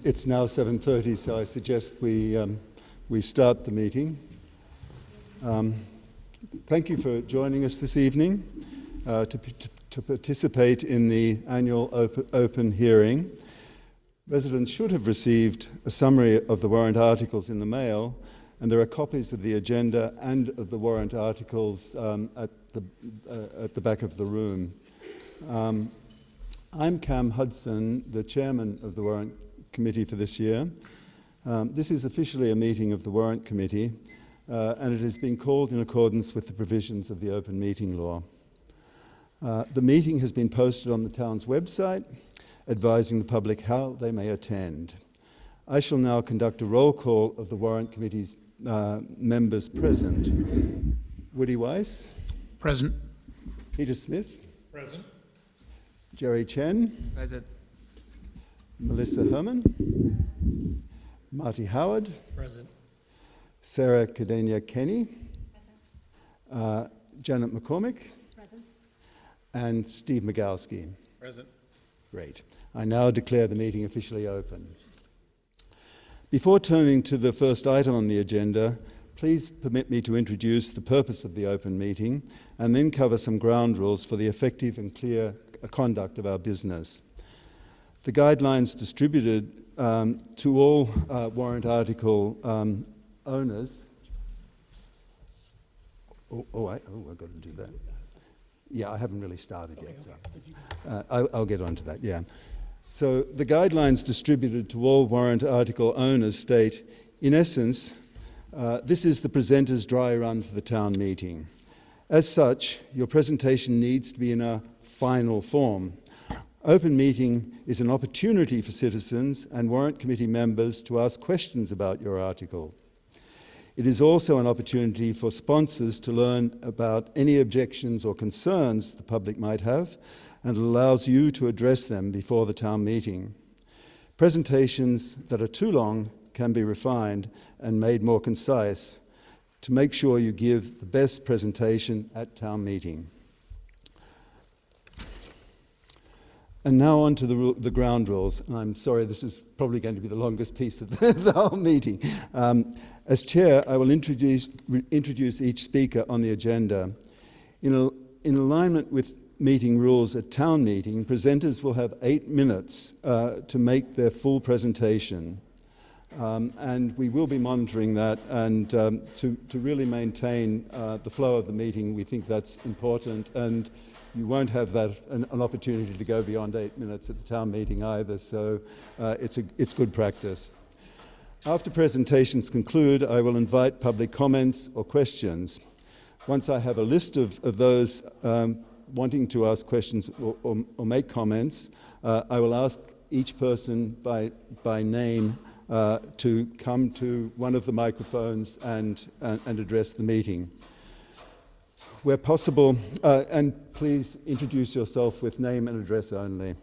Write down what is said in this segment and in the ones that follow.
It's now 7:30, so I suggest we start the meeting. Thank you for joining us this evening to participate in the annual open hearing. Residents should have received a summary of the warrant articles in the mail, and there are copies of the agenda and of the warrant articles at the back of the room. I'm Cam Hudson, the chairman of the Warrant Committee for this year. This is officially a meeting of the Warrant Committee, and it has been called in accordance with the provisions of the Open Meeting Law. The meeting has been posted on the town's website, advising the public how they may attend. I shall now conduct a roll call of the Warrant Committee's members present. Woody Weiss? Present. Peter Smith? Present. Jerry Chen? Present. Melissa Herman? Marty Howard? Present. Sarah Cadenia Kenny? Present. Janet McCormick? Present. And Steve Migalski? Present. Great. I now declare the meeting officially open. Before turning to the first item on the agenda, please permit me to introduce the purpose of the open meeting and then cover some ground rules for the effective and clear conduct of our business. The guidelines distributed to all warrant article owners. I've got to do that. Yeah, I haven't really started yet. So I'll get onto that, yeah. So the guidelines distributed to all warrant article owners state, in essence, this is the presenter's dry run for the town meeting. As such, your presentation needs to be in a final form. Open meeting is an opportunity for citizens and warrant committee members to ask questions about your article. It is also an opportunity for sponsors to learn about any objections or concerns the public might have, and it allows you to address them before the town meeting. Presentations that are too long can be refined and made more concise to make sure you give the best presentation at town meeting. And now on to the ground rules. And I'm sorry, this is probably going to be the longest piece of the whole meeting. As chair, I will introduce each speaker on the agenda. In alignment with meeting rules at town meeting, presenters will have 8 minutes to make their full presentation. And we will be monitoring that, and to really maintain the flow of the meeting, we think that's important. And you won't have that an opportunity to go beyond 8 minutes at the town meeting either, so it's good practice. After presentations conclude, I will invite public comments or questions. Once I have a list of those wanting to ask questions or make comments, I will ask each person by name to come to one of the microphones and address the meeting. Where possible, and please introduce yourself with name and address only.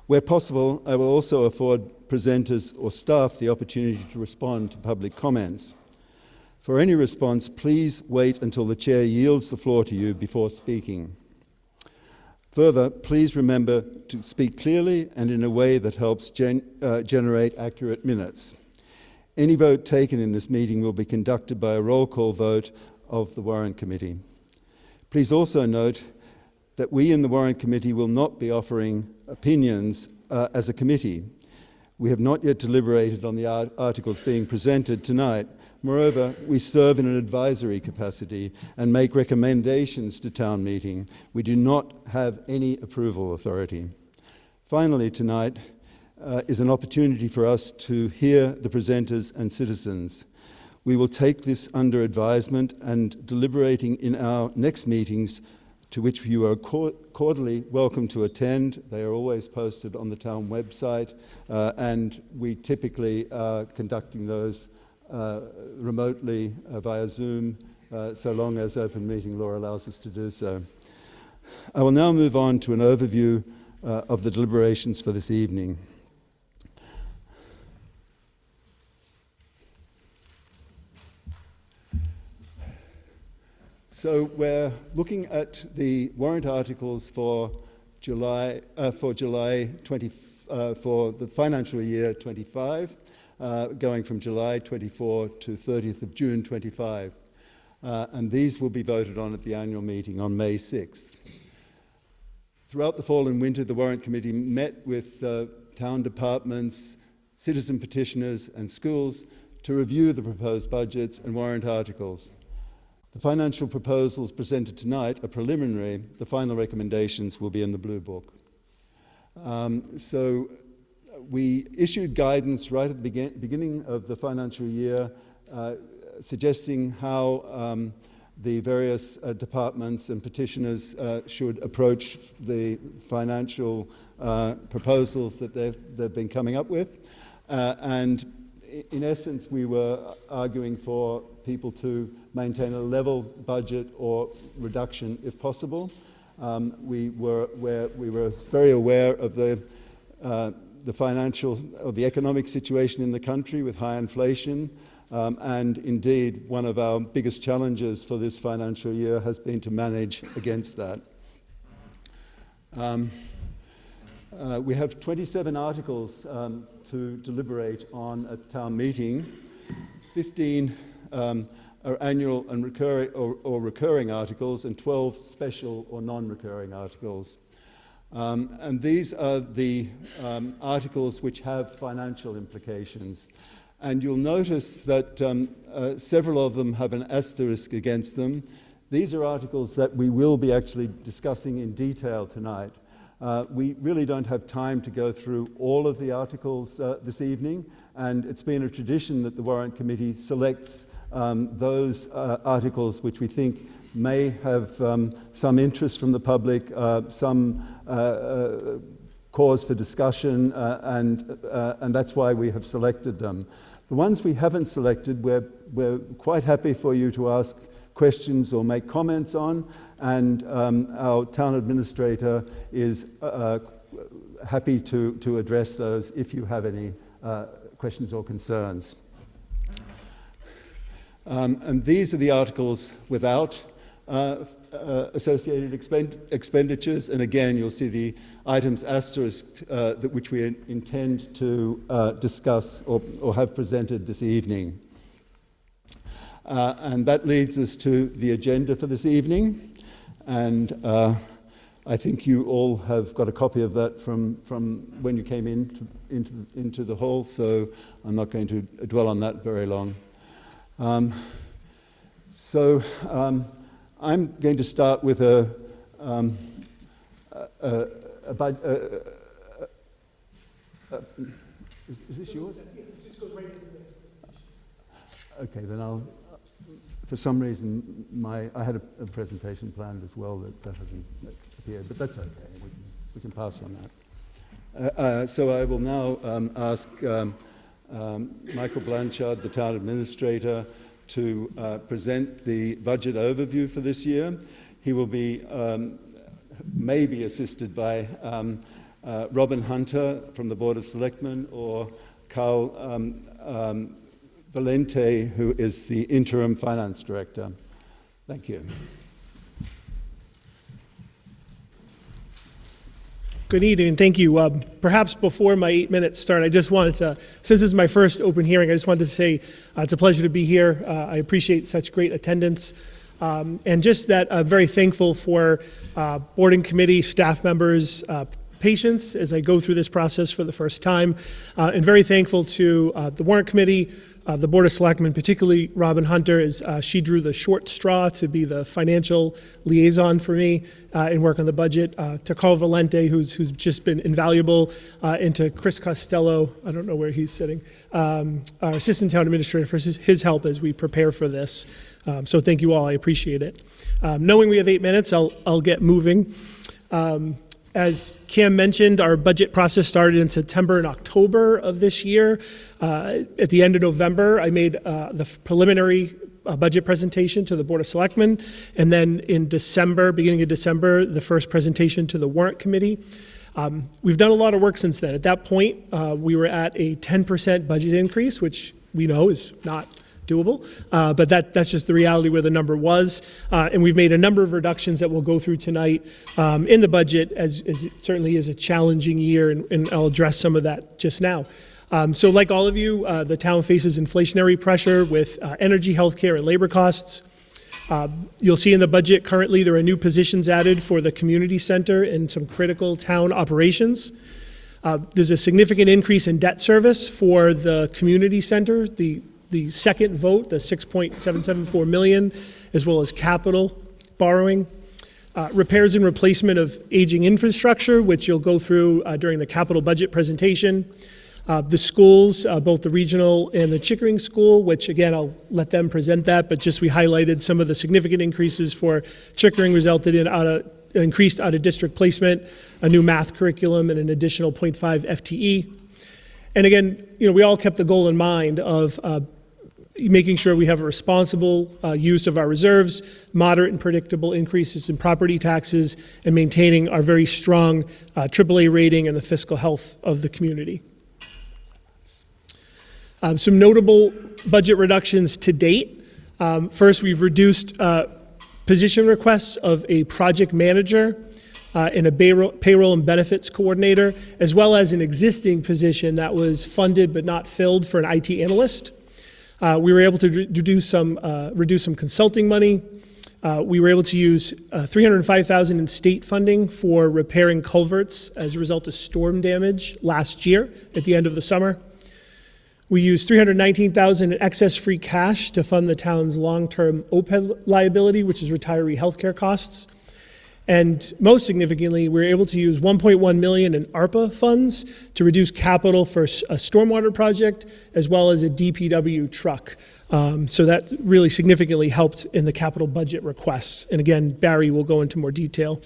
Where possible, I will also afford presenters or staff the opportunity to respond to public comments. For any response, please wait until the chair yields the floor to you before speaking. Further, please remember to speak clearly and in a way that helps generate accurate minutes. Any vote taken in this meeting will be conducted by a roll call vote of the Warrant Committee. Please also note that we in the Warrant Committee will not be offering opinions as a committee. We have not yet deliberated on the articles being presented tonight. Moreover, we serve in an advisory capacity and make recommendations to town meeting. We do not have any approval authority. Finally, tonight is an opportunity for us to hear the presenters and citizens. We will take this under advisement and deliberating in our next meetings, to which you are cordially welcome to attend. They are always posted on the town website, and we typically are conducting those remotely via Zoom, so long as open meeting law allows us to do so. I will now move on to an overview of the deliberations for this evening. So we're looking at the warrant articles for July 24th, for the financial year 25, going from July 24 to 30th of June 25. And these will be voted on at the annual meeting on May 6th. Throughout the fall and winter, the Warrant Committee met with town departments, citizen petitioners and schools to review the proposed budgets and warrant articles. The financial proposals presented tonight are preliminary. The final recommendations will be in the Blue Book. So we issued guidance right at the beginning of the financial year suggesting how the various departments and petitioners should approach the financial proposals that they've been coming up with. And in essence, we were arguing for people to maintain a level budget or reduction if possible. We were very aware of the financial or the economic situation in the country with high inflation. And indeed, one of our biggest challenges for this financial year has been to manage against that. We have 27 articles to deliberate on at town meeting. 15 are annual and recurring or recurring articles, and 12 special or non-recurring articles. And these are the articles which have financial implications. And you'll notice that several of them have an asterisk against them. These are articles that we will be actually discussing in detail tonight. We really don't have time to go through all of the articles this evening, and it's been a tradition that the Warrant Committee selects those articles which we think may have some interest from the public, some cause for discussion, and that's why we have selected them. The ones we haven't selected, we're quite happy for you to ask questions or make comments on, and our town administrator is happy to address those if you have any questions or concerns. And these are the articles without associated expenditures, and again you'll see the items asterisked which we intend to discuss or have presented this evening. And that leads us to the agenda for this evening, and I think you all have got a copy of that from when you came into the hall, so I'm not going to dwell on that very long. I'm going to start with is this yours? It just goes right into the next presentation. Okay, then for some reason, I had a presentation planned as well that hasn't appeared, but that's okay. We can pass on that. So I will now ask Michael Blanchard, the town administrator, to present the budget overview for this year. He will be maybe assisted by Robin Hunter from the Board of Selectmen, or Carl Valente, who is the interim finance director. Thank you. Good evening, and thank you. Perhaps before my 8 minutes start, I just wanted to, since this is my first open hearing, I just wanted to say it's a pleasure to be here. I appreciate such great attendance. And just that I'm very thankful for board and committee staff members' patience as I go through this process for the first time, and very thankful to the Warrant Committee, the Board of Selectmen, particularly Robin Hunter, as she drew the short straw to be the financial liaison for me in work on the budget, to Carl Valente, who's just been invaluable, and to Chris Costello, I don't know where he's sitting, our Assistant Town Administrator, for his help as we prepare for this. So thank you all, I appreciate it. Knowing we have 8 minutes, I'll get moving. As Cam mentioned, our budget process started in September and October of this year. At the end of November, I made the preliminary budget presentation to the Board of Selectmen, and then in December, beginning of December, the first presentation to the Warrant Committee. We've done a lot of work since then. At that point, we were at a 10% budget increase, which we know is not doable. But that's just the reality where the number was. And we've made a number of reductions that we'll go through tonight in the budget, as it certainly is a challenging year, and I'll address some of that just now. So like all of you, the town faces inflationary pressure with energy, healthcare, and labor costs. You'll see in the budget currently there are new positions added for the community center and some critical town operations. There's a significant increase in debt service for the community center, the second vote, the $6.774 million, as well as capital borrowing. Repairs and replacement of aging infrastructure, which you'll go through during the capital budget presentation. The schools, both the regional and the Chickering School, which again, I'll let them present that, but just we highlighted some of the significant increases for Chickering resulted in increased out-of-district placement, a new math curriculum, and an additional 0.5 FTE. And again, we all kept the goal in mind of making sure we have a responsible use of our reserves, moderate and predictable increases in property taxes, and maintaining our very strong AAA rating and the fiscal health of the community. Some notable budget reductions to date. First, we've reduced position requests of a project manager and a payroll and benefits coordinator, as well as an existing position that was funded but not filled for an IT analyst. We were able to reduce some consulting money. We were able to use $305,000 in state funding for repairing culverts as a result of storm damage last year at the end of the summer. We used $319,000 in excess free cash to fund the town's long-term OPEB liability, which is retiree healthcare costs. And most significantly, we were able to use $1.1 million in ARPA funds to reduce capital for a stormwater project, as well as a DPW truck. So that really significantly helped in the capital budget requests. And again, Barry will go into more detail.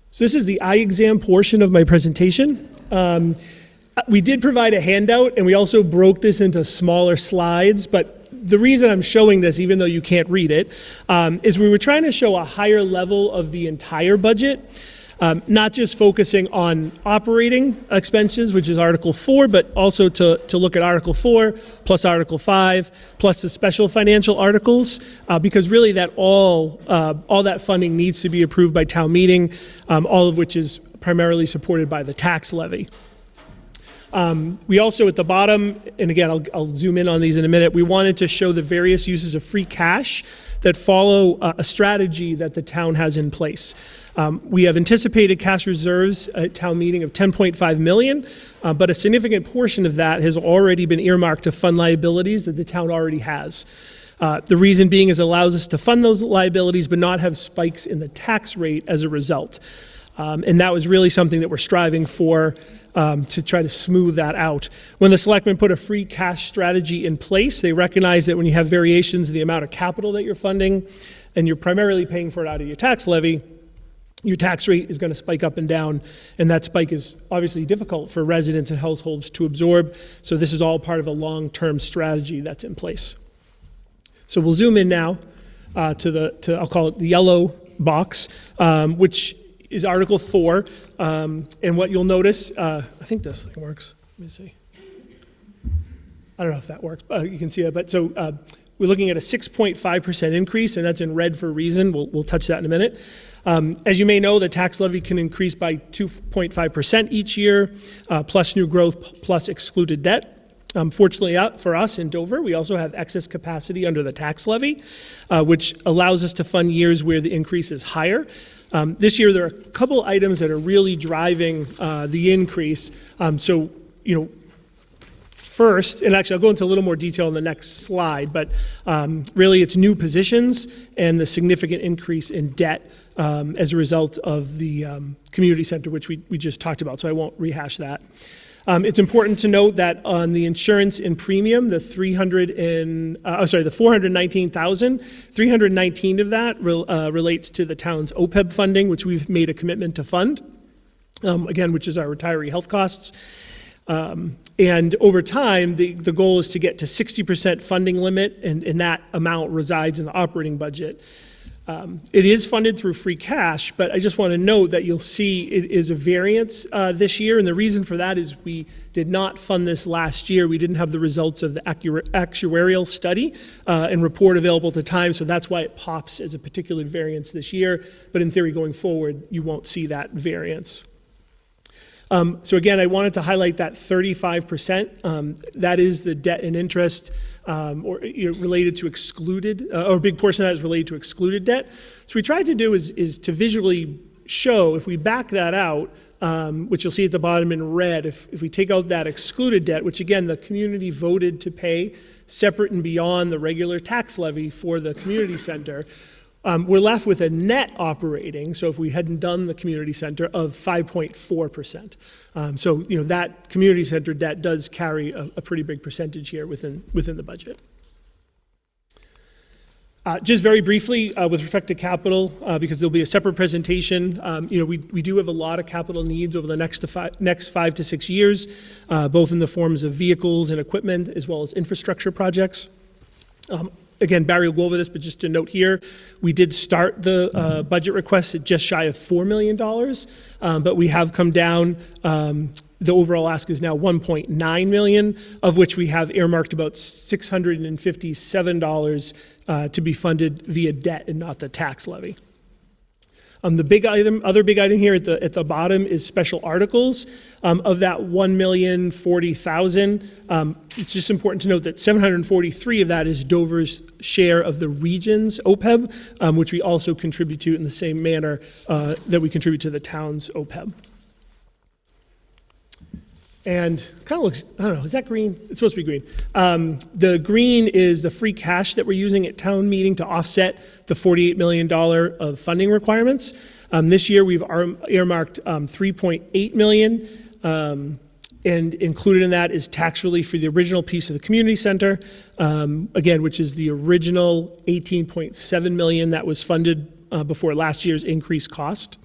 So this is the eye exam portion of my presentation. We did provide a handout, and we also broke this into smaller slides, but the reason I'm showing this, even though you can't read it, is we were trying to show a higher level of the entire budget, not just focusing on operating expenses, which is Article 4, but also to look at Article 4 plus Article 5 plus the special financial articles, because really that all that funding needs to be approved by town meeting, all of which is primarily supported by the tax levy. We also at the bottom, and again, I'll zoom in on these in a minute, we wanted to show the various uses of free cash that follow a strategy that the town has in place. We have anticipated cash reserves at town meeting of $10.5 million, but a significant portion of that has already been earmarked to fund liabilities that the town already has. The reason being is it allows us to fund those liabilities but not have spikes in the tax rate as a result. And that was really something that we're striving for, to try to smooth that out. When the selectmen put a free cash strategy in place, they recognize that when you have variations in the amount of capital that you're funding, and you're primarily paying for it out of your tax levy, your tax rate is going to spike up and down, and that spike is obviously difficult for residents and households to absorb. So this is all part of a long-term strategy that's in place. So we'll zoom in now to I'll call it the yellow box, which is Article 4, and what you'll notice, I think this thing works. Let me see. I don't know if that works. You can see it, but so we're looking at a 6.5% increase, and that's in red for a reason. We'll touch that in a minute. As you may know, the tax levy can increase by 2.5% each year, plus new growth, plus excluded debt. Fortunately for us in Dover, we also have excess capacity under the tax levy, which allows us to fund years where the increase is higher. This year, there are a couple items that are really driving the increase. First, and actually I'll go into a little more detail in the next slide, but really it's new positions and the significant increase in debt as a result of the community center, which we just talked about, so I won't rehash that. It's important to note that on the insurance and premium, the $419,000, 319 of that relates to the town's OPEB funding, which we've made a commitment to fund, again, which is our retiree health costs. And over time, the goal is to get to 60% funding limit, and that amount resides in the operating budget. It is funded through free cash, but I just want to note that you'll see it is a variance this year, and the reason for that is we did not fund this last year. We didn't have the results of the actuarial study and report available at the time, so that's why it pops as a particular variance this year, but in theory going forward, you won't see that variance. So again, I wanted to highlight that 35%. That is the debt and interest related to excluded, or a big portion of that is related to excluded debt. So what we tried to do is to visually show, if we back that out, which you'll see at the bottom in red, if we take out that excluded debt, which again the community voted to pay separate and beyond the regular tax levy for the community center, we're left with a net operating, so if we hadn't done the community center, of 5.4%. So that community center debt does carry a pretty big percentage here within the budget. Just very briefly, with respect to capital, because there'll be a separate presentation, we do have a lot of capital needs over the next 5 to 6 years, both in the forms of vehicles and equipment, as well as infrastructure projects. Again, Barry will go over this, but just to note here, we did start the budget request at just shy of $4 million, but we have come down. The overall ask is now $1.9 million, of which we have earmarked about $657 to be funded via debt and not the tax levy. The other big item here at the bottom is special articles. Of that $1,040,000, it's just important to note that $743 of that is Dover's share of the region's OPEB, which we also contribute to in the same manner that we contribute to the town's OPEB. And kind of looks, I don't know, is that green? It's supposed to be green. The green is the free cash that we're using at town meeting to offset the $48 million of funding requirements. This year we've earmarked $3.8 million, and included in that is tax relief for the original piece of the community center, again, which is the original $18.7 million that was funded before last year's increased cost.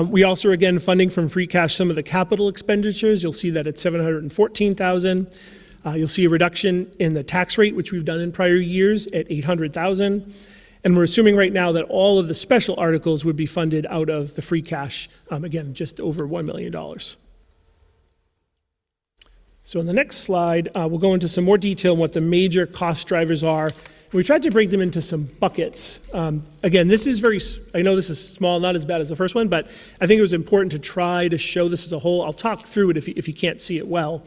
We also are again funding from free cash some of the capital expenditures. You'll see that at $714,000. You'll see a reduction in the tax rate, which we've done in prior years, at $800,000. And we're assuming right now that all of the special articles would be funded out of the free cash, again, just over $1 million. So in the next slide, we'll go into some more detail on what the major cost drivers are. We tried to break them into some buckets. Again, this is I know this is small, not as bad as the first one, but I think it was important to try to show this as a whole. I'll talk through it if you can't see it well.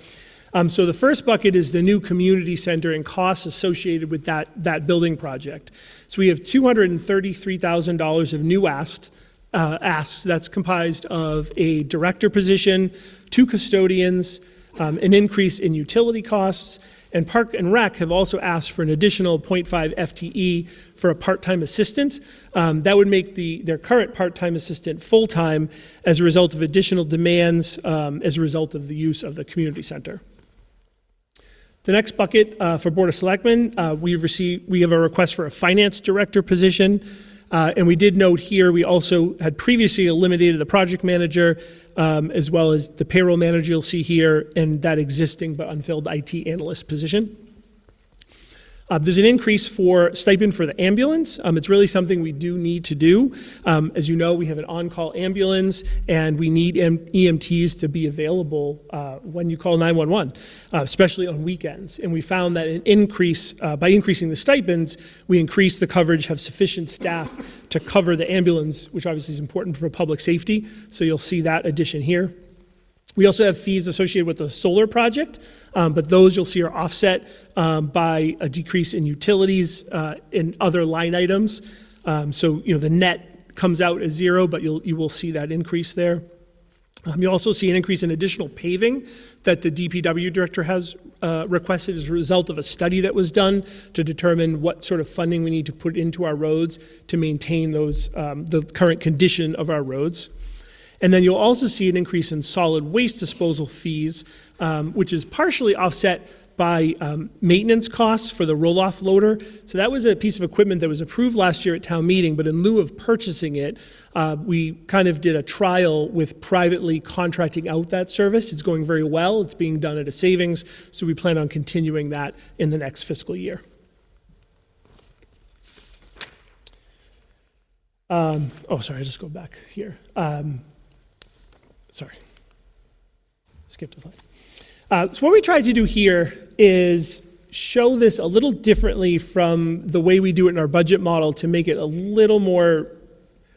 So the first bucket is the new community center and costs associated with that building project. So we have $233,000 of new asks. That's comprised of a director position, 2 custodians, an increase in utility costs, and Park and Rec have also asked for an additional 0.5 FTE for a part-time assistant. That would make their current part-time assistant full-time as a result of additional demands as a result of the use of the community center. The next bucket for Board of Selectmen, we have a request for a finance director position. And we did note here, we also had previously eliminated the project manager as well as the payroll manager you'll see here and that existing but unfilled IT analyst position. There's an increase for stipend for the ambulance. It's really something we do need to do. As you know, we have an on-call ambulance and we need EMTs to be available when you call 911, especially on weekends. And we found that by increasing the stipends, we increase the coverage, have sufficient staff to cover the ambulance, which obviously is important for public safety. So you'll see that addition here. We also have fees associated with the solar project, but those you'll see are offset by a decrease in utilities and other line items. So the net comes out as 0, but you will see that increase there. You'll also see an increase in additional paving that the DPW director has requested as a result of a study that was done to determine what sort of funding we need to put into our roads to maintain those the current condition of our roads. And then you'll also see an increase in solid waste disposal fees, which is partially offset by maintenance costs for the roll-off loader. So that was a piece of equipment that was approved last year at town meeting, but in lieu of purchasing it, we kind of did a trial with privately contracting out that service. It's going very well. It's being done at a savings, so we plan on continuing that in the next fiscal year. Sorry, I just go back here. Sorry, skipped a slide. So what we tried to do here is show this a little differently from the way we do it in our budget model to make it a little more,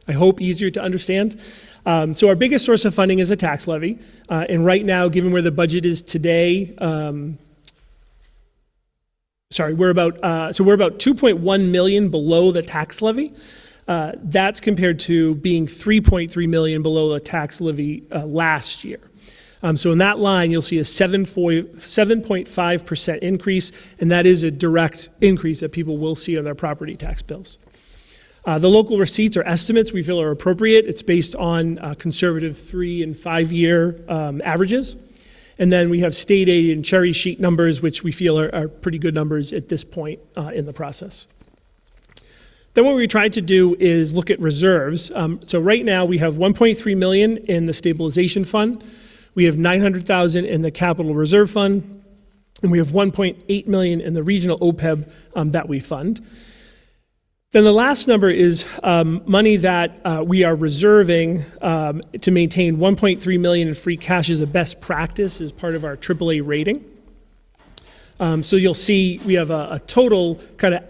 I hope, easier to understand. So our biggest source of funding is a tax levy. And right now, given where the budget is today, we're about 2.1 million below the tax levy. That's compared to being 3.3 million below the tax levy last year. So in that line, you'll see a 7.5% increase, and that is a direct increase that people will see on their property tax bills. The local receipts or estimates we feel are appropriate. It's based on conservative 3 and 5 year averages. And then we have state aid and cherry sheet numbers, which we feel are pretty good numbers at this point in the process. Then what we tried to do is look at reserves. So right now we have 1.3 million in the stabilization fund. We have 900,000 in the capital reserve fund. And we have 1.8 million in the regional OPEB that we fund. Then the last number is money that we are reserving to maintain 1.3 million in free cash as a best practice as part of our AAA rating. So you'll see we have a total kind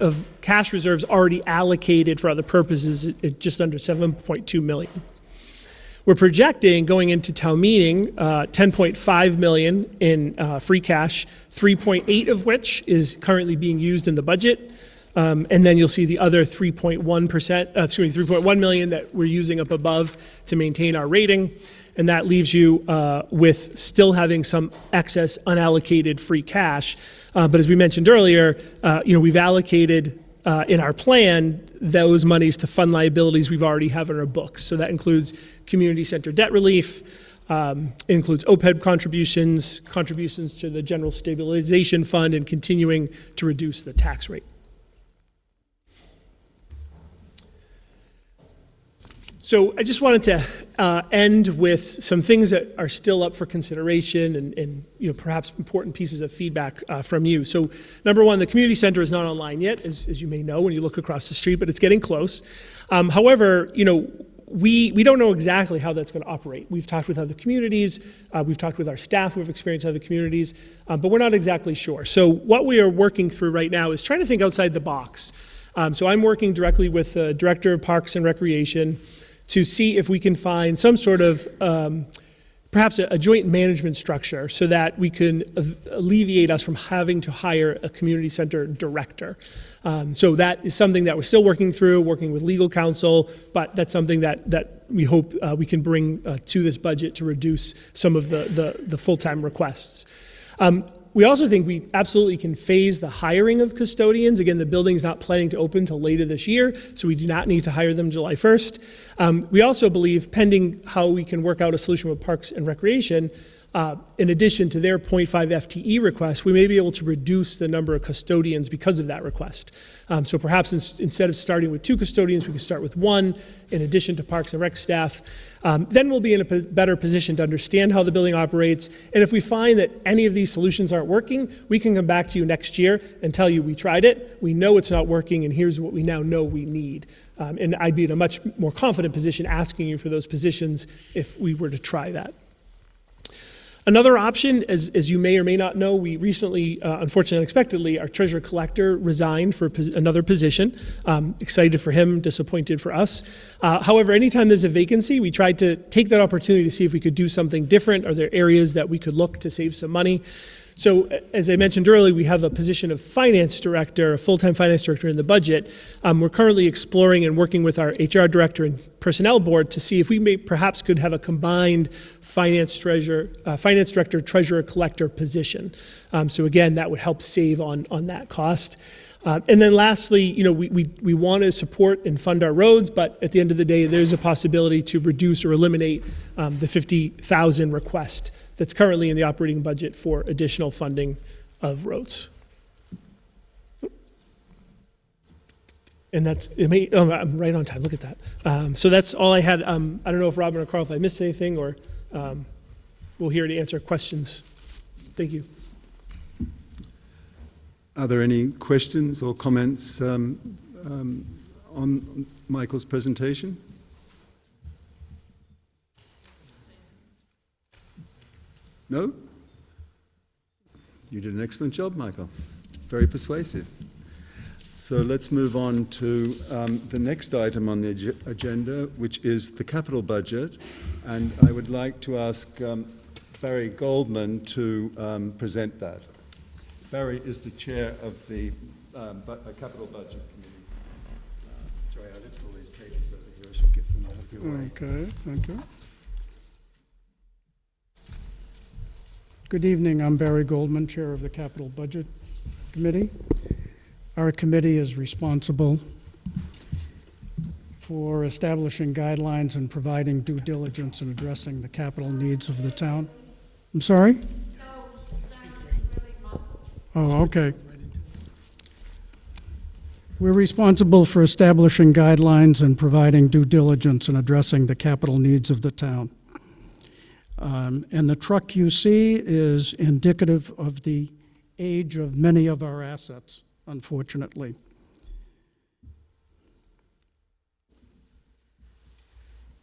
of cash reserves already allocated for other purposes at just under 7.2 million. We're projecting going into town meeting 10.5 million in free cash, 3.8 of which is currently being used in the budget. And then you'll see the other 3.1 million that we're using up above to maintain our rating. And that leaves you with still having some excess unallocated free cash. But as we mentioned earlier, we've allocated in our plan those monies to fund liabilities we've already have in our books. So that includes community center debt relief, includes OPEB contributions to the general stabilization fund, and continuing to reduce the tax rate. So I just wanted to end with some things that are still up for consideration and perhaps important pieces of feedback from you. So number one, the community center is not online yet, as you may know when you look across the street, but it's getting close. However, we don't know exactly how that's going to operate. We've talked with other communities, we've talked with our staff who have experienced other communities, but we're not exactly sure. So what we are working through right now is trying to think outside the box. So I'm working directly with the Director of Parks and Recreation to see if we can find some sort of perhaps a joint management structure so that we can alleviate us from having to hire a community center director. So that is something that we're still working through, working with legal counsel, but that's something that we hope we can bring to this budget to reduce some of the full-time requests. We also think we absolutely can phase the hiring of custodians. Again, the building's not planning to open until later this year, so we do not need to hire them July 1st. We also believe, pending how we can work out a solution with Parks and Recreation, in addition to their 0.5 FTE request, we may be able to reduce the number of custodians because of that request. So perhaps instead of starting with 2 custodians, we could start with 1 in addition to Parks and Rec staff. Then we'll be in a better position to understand how the building operates. And if we find that any of these solutions aren't working, we can come back to you next year and tell you we tried it, we know it's not working, and here's what we now know we need. And I'd be in a much more confident position asking you for those positions if we were to try that. Another option, as you may or may not know, we recently, unfortunately unexpectedly, our treasurer collector resigned for another position. Excited for him, disappointed for us. However, anytime there's a vacancy, we tried to take that opportunity to see if we could do something different. Are there areas that we could look to save some money? So as I mentioned earlier, we have a position of finance director, a full-time finance director in the budget. We're currently exploring and working with our HR director and personnel board to see if we perhaps could have a combined finance director, treasurer, collector position. So again, that would help save on that cost. And then lastly, we want to support and fund our roads, but at the end of the day, there's a possibility to reduce or eliminate the 50,000 request that's currently in the operating budget for additional funding of roads. And I'm right on time, look at that. So that's all I had. I don't know if Robin or Carl, if I missed anything, or we're here to answer questions. Thank you. Are there any questions or comments on on Michael's presentation? No? You did an excellent job, Michael. Very persuasive. So let's move on to the next item on the agenda, which is the capital budget. And I would like to ask Barry Goldman to present that. Barry is the chair of the capital budget committee. Sorry, I left all these papers over here. I should get them out of your way. Okay, thank you. Good evening, I'm Barry Goldman, Chair of the Capital Budget Committee. Our committee is responsible for establishing guidelines and providing due diligence in addressing the capital needs of the town. I'm sorry? Oh, okay. We're responsible for establishing guidelines and providing due diligence in addressing the capital needs of the town. And the truck you see is indicative of the age of many of our assets, unfortunately.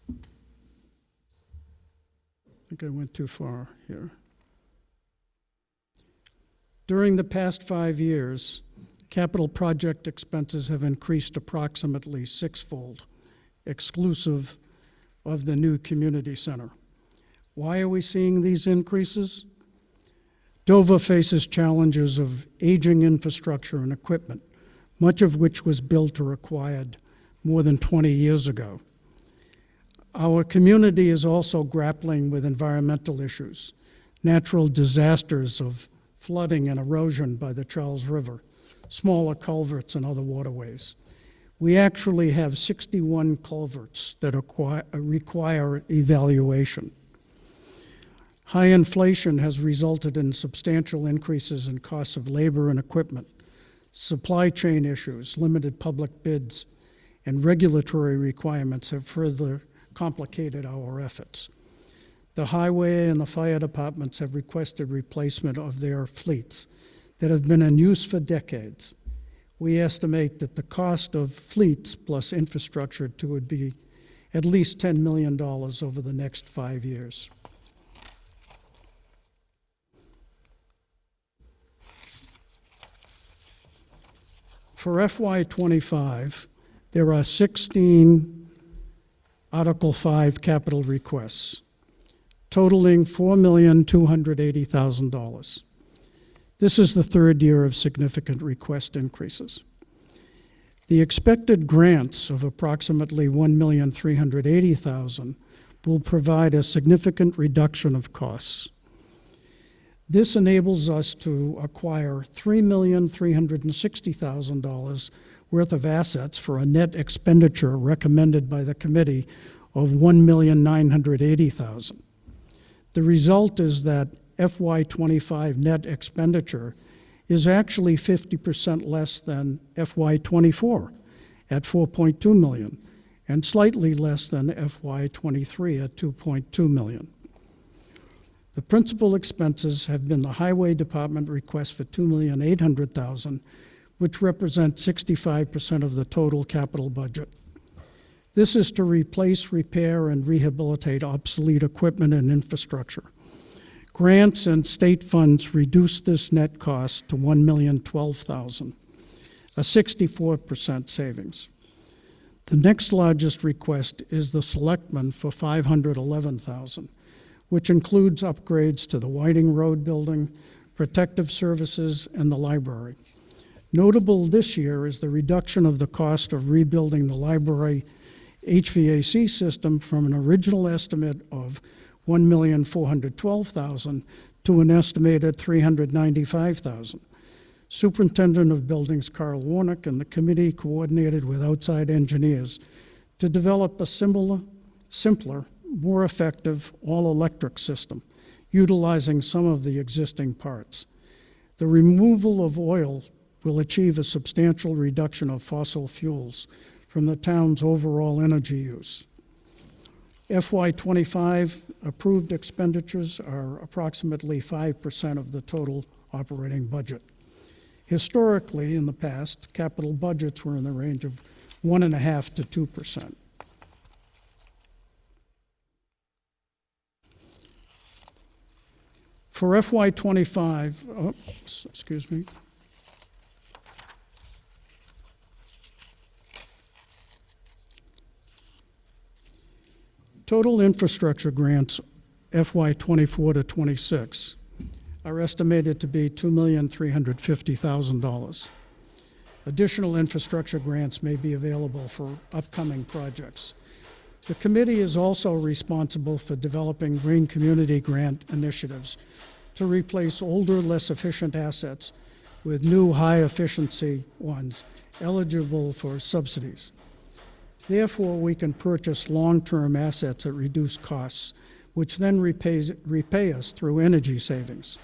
I think I went too far here. During the past 5 years, capital project expenses have increased approximately sixfold, exclusive of the new community center. Why are we seeing these increases? Dover faces challenges of aging infrastructure and equipment, much of which was built or acquired more than 20 years ago. Our community is also grappling with environmental issues, natural disasters of flooding and erosion by the Charles River, smaller culverts and other waterways. We actually have 61 culverts that require evaluation. High inflation has resulted in substantial increases in costs of labor and equipment. Supply chain issues, limited public bids, and regulatory requirements have further complicated our efforts. The highway and the fire departments have requested replacement of their fleets that have been in use for decades. We estimate that the cost of fleets plus infrastructure would be at least $10 million over the next 5 years. For FY25, there are 16 Article 5 capital requests, totaling $4,280,000. This is the third year of significant request increases. The expected grants of approximately $1,380,000 will provide a significant reduction of costs. This enables us to acquire $3,360,000 worth of assets for a net expenditure recommended by the committee of $1,980,000. The result is that FY25 net expenditure is actually 50% less than FY24 at $4.2 million and slightly less than FY23 at $2.2 million. The principal expenses have been the Highway Department request for $2,800,000, which represents 65% of the total capital budget. This is to replace, repair, and rehabilitate obsolete equipment and infrastructure. Grants and state funds reduce this net cost to $1,012,000, a 64% savings. The next largest request is the Selectmen for $511,000, which includes upgrades to the Whiting Road building, protective services, and the library. Notable this year is the reduction of the cost of rebuilding the library HVAC system from an original estimate of $1,412,000 to an estimated $395,000. Superintendent of Buildings Carl Warnick and the committee coordinated with outside engineers to develop a simpler, more effective all-electric system, utilizing some of the existing parts. The removal of oil will achieve a substantial reduction of fossil fuels from the town's overall energy use. FY25 approved expenditures are approximately 5% of the total operating budget. Historically, in the past, capital budgets were in the range of 1.5% to 2%. For FY25, excuse me. Total infrastructure grants FY24 to 26 are estimated to be $2,350,000. Additional infrastructure grants may be available for upcoming projects. The committee is also responsible for developing green community grant initiatives to replace older, less efficient assets with new, high-efficiency ones eligible for subsidies. Therefore, we can purchase long-term assets at reduced costs, which then repay us through energy savings.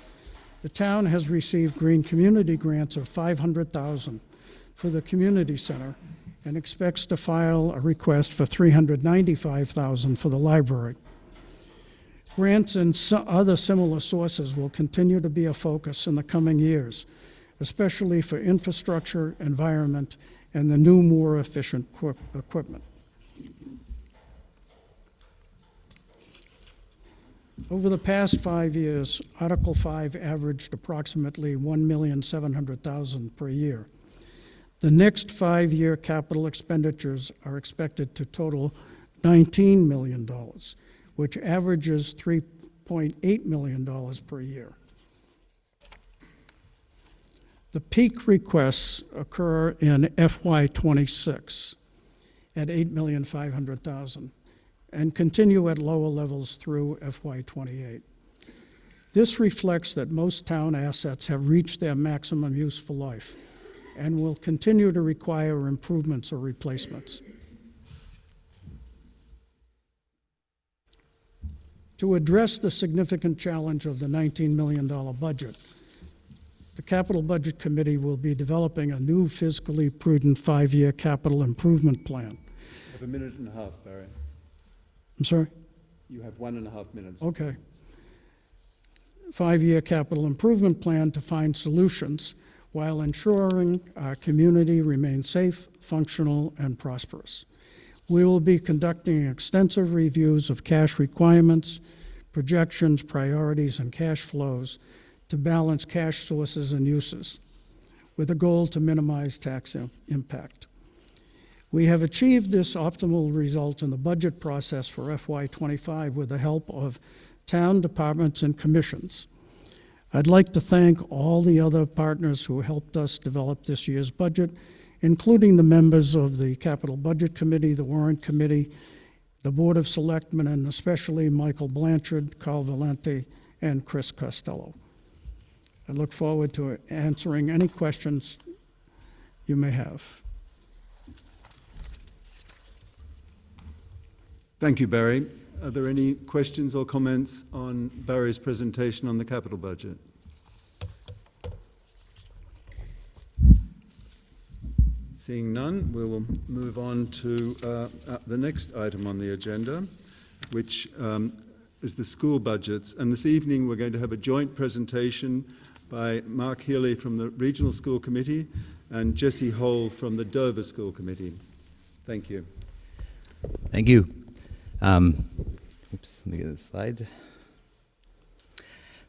The town has received green community grants of $500,000 for the community center and expects to file a request for $395,000 for the library. Grants and other similar sources will continue to be a focus in the coming years, especially for infrastructure, environment, and the new, more efficient equipment. Over the past 5 years, Article 5 averaged approximately $1,700,000 per year. The next 5-year capital expenditures are expected to total $19 million, which averages $3.8 million per year. The peak requests occur in FY26 at $8,500,000 and continue at lower levels through FY28. This reflects that most town assets have reached their maximum useful life and will continue to require improvements or replacements. To address the significant challenge of the $19 million budget, the Capital Budget Committee will be developing a new fiscally prudent 5-year capital improvement plan. You have a minute and a half, Barry. I'm sorry? You have 1.5 minutes. Okay. 5-year capital improvement plan to find solutions while ensuring our community remains safe, functional, and prosperous. We will be conducting extensive reviews of cash requirements, projections, priorities, and cash flows to balance cash sources and uses, with a goal to minimize tax impact. We have achieved this optimal result in the budget process for FY25 with the help of town departments and commissions. I'd like to thank all the other partners who helped us develop this year's budget, including the members of the Capital Budget Committee, the Warrant Committee, the Board of Selectmen, and especially Michael Blanchard, Carl Valente, and Chris Costello. I look forward to answering any questions you may have. Thank you, Barry. Are there any questions or comments on Barry's presentation on the capital budget? Seeing none, we will move on to the next item on the agenda, which is the school budgets. And this evening we're going to have a joint presentation by Mark Healy from the Regional School Committee and Jessie Hole from the Dover School Committee. Thank you. Thank you. Oops, let me get this slide.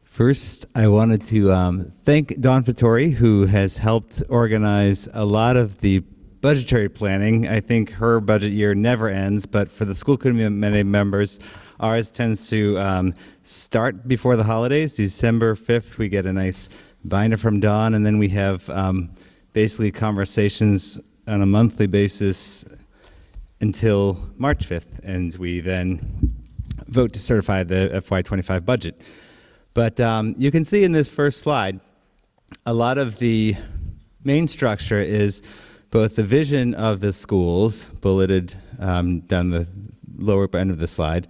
First, I wanted to thank Dawn Fattori, who has helped organize a lot of the budgetary planning. I think her budget year never ends, but for the school committee members, ours tends to start before the holidays. December 5th, we get a nice binder from Dawn, and then we have basically conversations on a monthly basis until March 5th, and we then vote to certify the FY25 budget. But you can see in this first slide, a lot of the main structure is both the vision of the schools, bulleted down the lower end of the slide,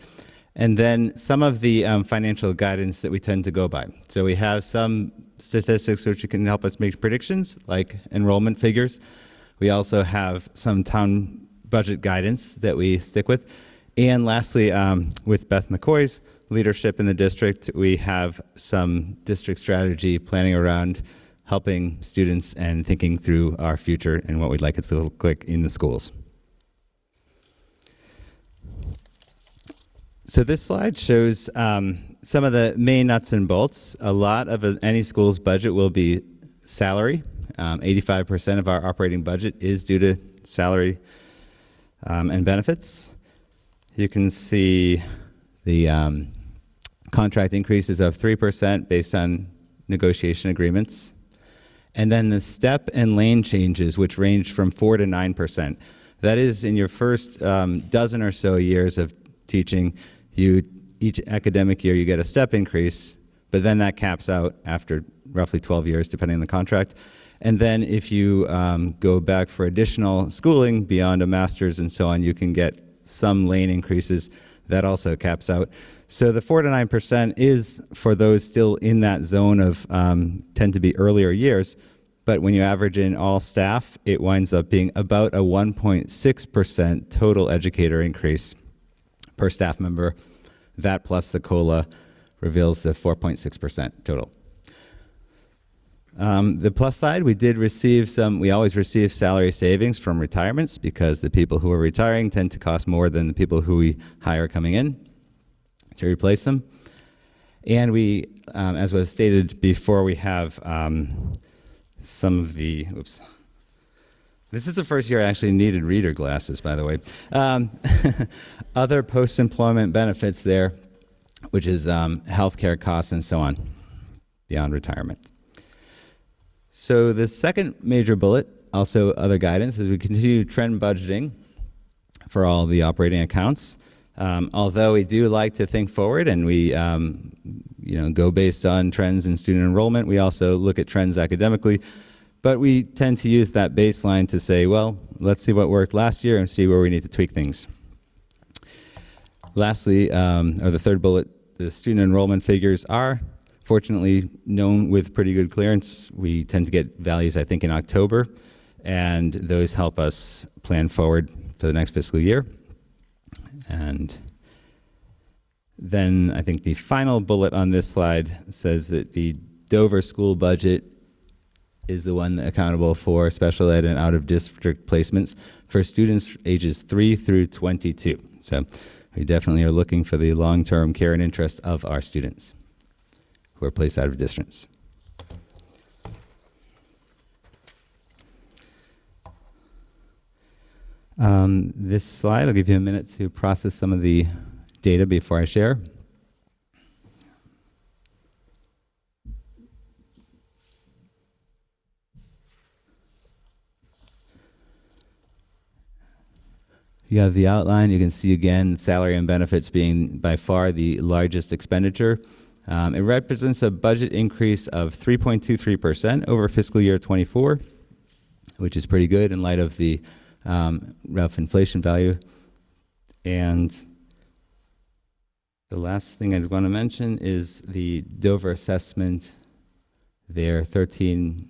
and then some of the financial guidance that we tend to go by. So we have some statistics which can help us make predictions, like enrollment figures. We also have some town budget guidance that we stick with. And lastly, with Beth McCoy's leadership in the district, we have some district strategy planning around helping students and thinking through our future and what we'd like it to look like in the schools. So this slide shows some of the main nuts and bolts. A lot of any school's budget will be salary. 85% of our operating budget is due to salary and benefits. You can see the contract increases of 3% based on negotiation agreements. And then the step and lane changes, which range from 4 to 9%. That is, in your first dozen or so years of teaching, each academic year you get a step increase, but then that caps out after roughly 12 years, depending on the contract. And then if you go back for additional schooling beyond a master's and so on, you can get some lane increases. That also caps out. So the 4 to 9% is for those still in that zone of tend to be earlier years. But when you average in all staff, it winds up being about a 1.6% total educator increase per staff member. That plus the COLA reveals the 4.6% total. The plus side, we always receive salary savings from retirements because the people who are retiring tend to cost more than the people who we hire coming in to replace them. And we, as was stated before, we have some of the, this is the first year I actually needed reader glasses, by the way. Other post-employment benefits there, which is healthcare costs and so on, beyond retirement. So the second major bullet, also other guidance, is we continue trend budgeting for all the operating accounts. Although we do like to think forward and we go based on trends in student enrollment, we also look at trends academically. But we tend to use that baseline to say, well, let's see what worked last year and see where we need to tweak things. Lastly, or the third bullet, the student enrollment figures are fortunately known with pretty good clearance. We tend to get values, I think, in October, and those help us plan forward for the next fiscal year. And then I think the final bullet on this slide says that the Dover school budget is the one accountable for special ed and out-of-district placements for students ages 3 through 22. So we definitely are looking for the long-term care and interest of our students who are placed out of districts. This slide, I'll give you a minute to process some of the data before I share. You have the outline. You can see again salary and benefits being by far the largest expenditure. It represents a budget increase of 3.23% over fiscal year 24, which is pretty good in light of the rough inflation value. And the last thing I want to mention is the Dover assessment. Their 13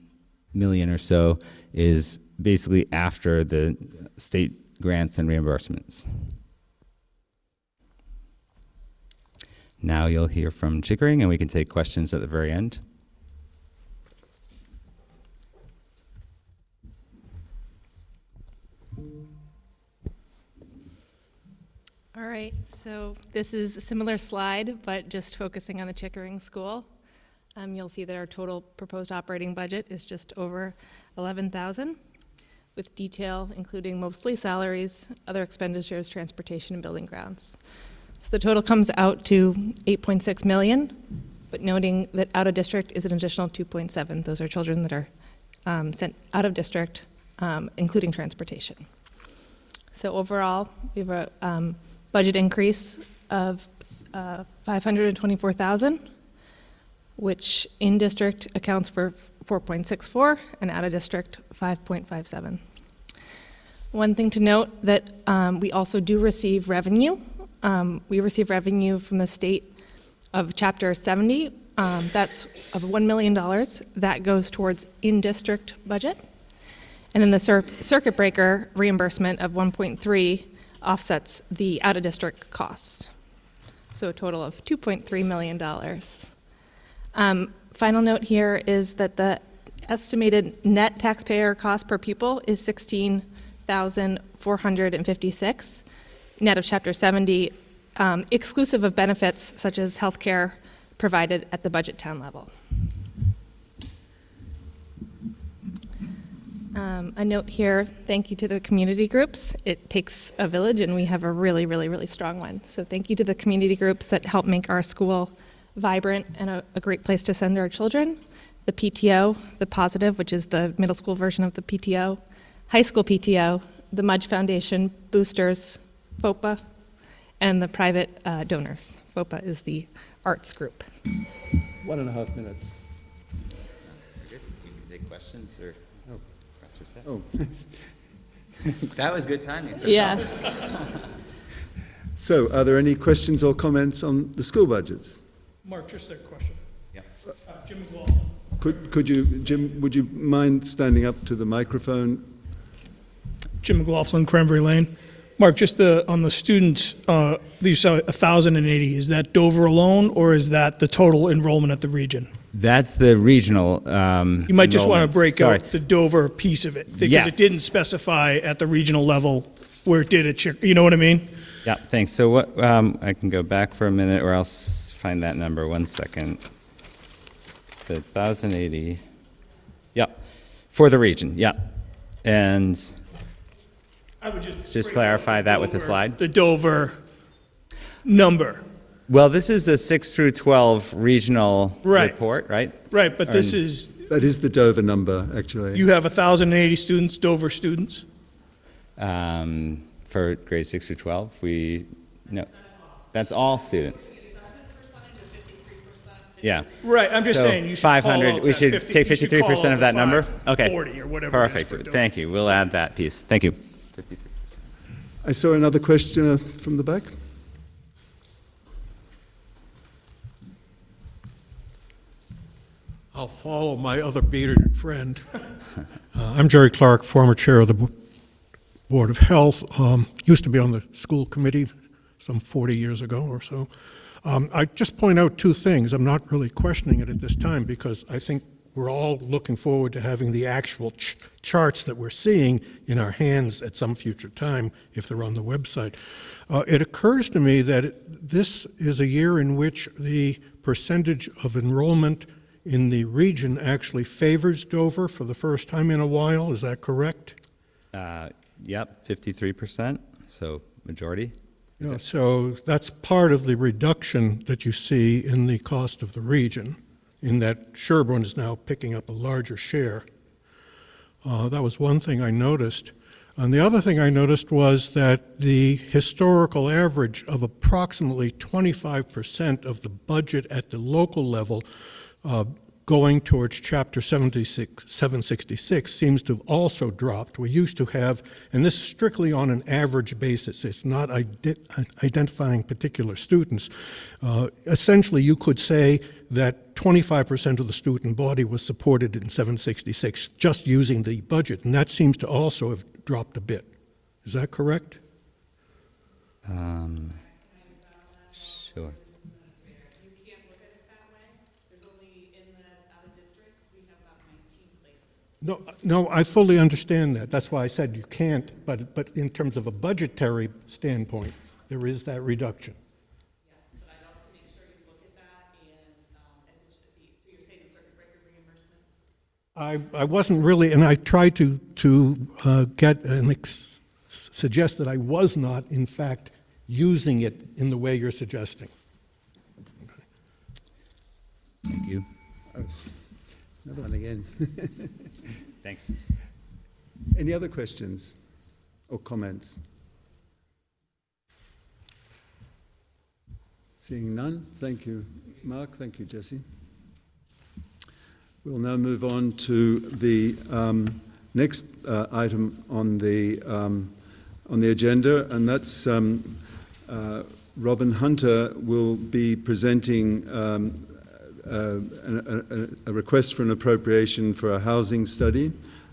million or so is basically after the state grants and reimbursements. Now you'll hear from Chickering, and we can take questions at the very end. All right, so this is a similar slide, but just focusing on the Chickering School. You'll see that our total proposed operating budget is just over $11,000, with detail including mostly salaries, other expenditures, transportation, and building grounds. So the total comes out to $8.6 million, but noting that out of district is an additional 2.7. Those are children that are sent out of district, including transportation. So overall, we have a budget increase of $524,000, which in district accounts for 4.64 and out of district 5.57. One thing to note that we also do receive revenue. We receive revenue from the state of Chapter 70. That's of $1 million. That goes towards in-district budget. And then the circuit breaker reimbursement of 1.3 offsets the out-of-district cost. So a total of $2.3 million. Final note here is that the estimated net taxpayer cost per pupil is $16,456. Net of Chapter 70 exclusive of benefits such as health care provided at the budget town level. A note here, thank you to the community groups. It takes a village, and we have a really, really, really strong one. So thank you to the community groups that help make our school vibrant and a great place to send our children. The PTO, the Positive, which is the middle school version of the PTO, high school PTO, the Mudge Foundation, Boosters, FOPA, and the private donors. FOPA is the arts group. 1.5 minutes. You can take questions or. Oh. That was good timing. Yeah. So, are there any questions or comments on the school budgets? Mark, just a question. Yeah. Jim McLaughlin. Could you, Jim, would you mind standing up to the microphone? Jim McLaughlin, Cranberry Lane. Mark, just on the students, you saw 1,080. Is that Dover alone, or is that the total enrollment at the region? That's the regional. You might just want to break Sorry. out the Dover piece of it, because Yes. it didn't specify at the regional level where it did it. You know what I mean? Yeah, thanks. So what? I can go back for a minute, or else find that number. 1 second. The 1,080. Yep, for the region. Yeah, and I would just Just break clarify out that with the slide? The Dover number. well, this is a 6 through 12 regional Right. report, right? Right, but this is, That is the Dover number, actually. you have 1,080 students, Dover students? For grade 6 through 12, no, that's all students. Yeah. Right, I'm just So saying, you should call 500, out we that should 50 take you should call 53% out of that the number? Okay. 540 or whatever it is for Perfect. Dover. Thank you. We'll add that piece. Thank you. I saw another question from the back. I'll follow my other bearded friend. I'm Jerry Clark, former chair of the Board of Health. Used to be on the school committee some 40 years ago or so. I just point out two things. I'm not really questioning it at this time because I think we're all looking forward to having the actual charts that we're seeing in our hands at some future time if they're on the website. It occurs to me that this is a year in which the percentage of enrollment in the region actually favors Dover for the first time in a while. Is that correct? Yep, 53%, so majority. Yeah, so that's part of the reduction that you see in the cost of the region, in that Sherborne is now picking up a larger share. That was one thing I noticed. And the other thing I noticed was that the historical average of approximately 25% of the budget at the local level going towards Chapter 766 seems to have also dropped. We used to have, and this is strictly on an average basis, it's not identifying particular students. Essentially, you could say that 25% of the student body was supported in 766 just using the budget, and that seems to also have dropped a bit. Is that correct? Sure. No, I fully understand that. That's why I said you can't, but in terms of a budgetary standpoint, there is that reduction. Yes, but I'd also make sure you look at that so you're saying the circuit breaker reimbursement? I wasn't really, and I tried to get and suggest that I was not, in fact, using it in the way you're suggesting. Thank you. Another one again. Thanks. Any other questions or comments? Seeing none, thank you, Mark. Thank you, Jesse. We'll now move on to the next item on the agenda, and that's Robin Hunter will be presenting a request for an appropriation for a housing study,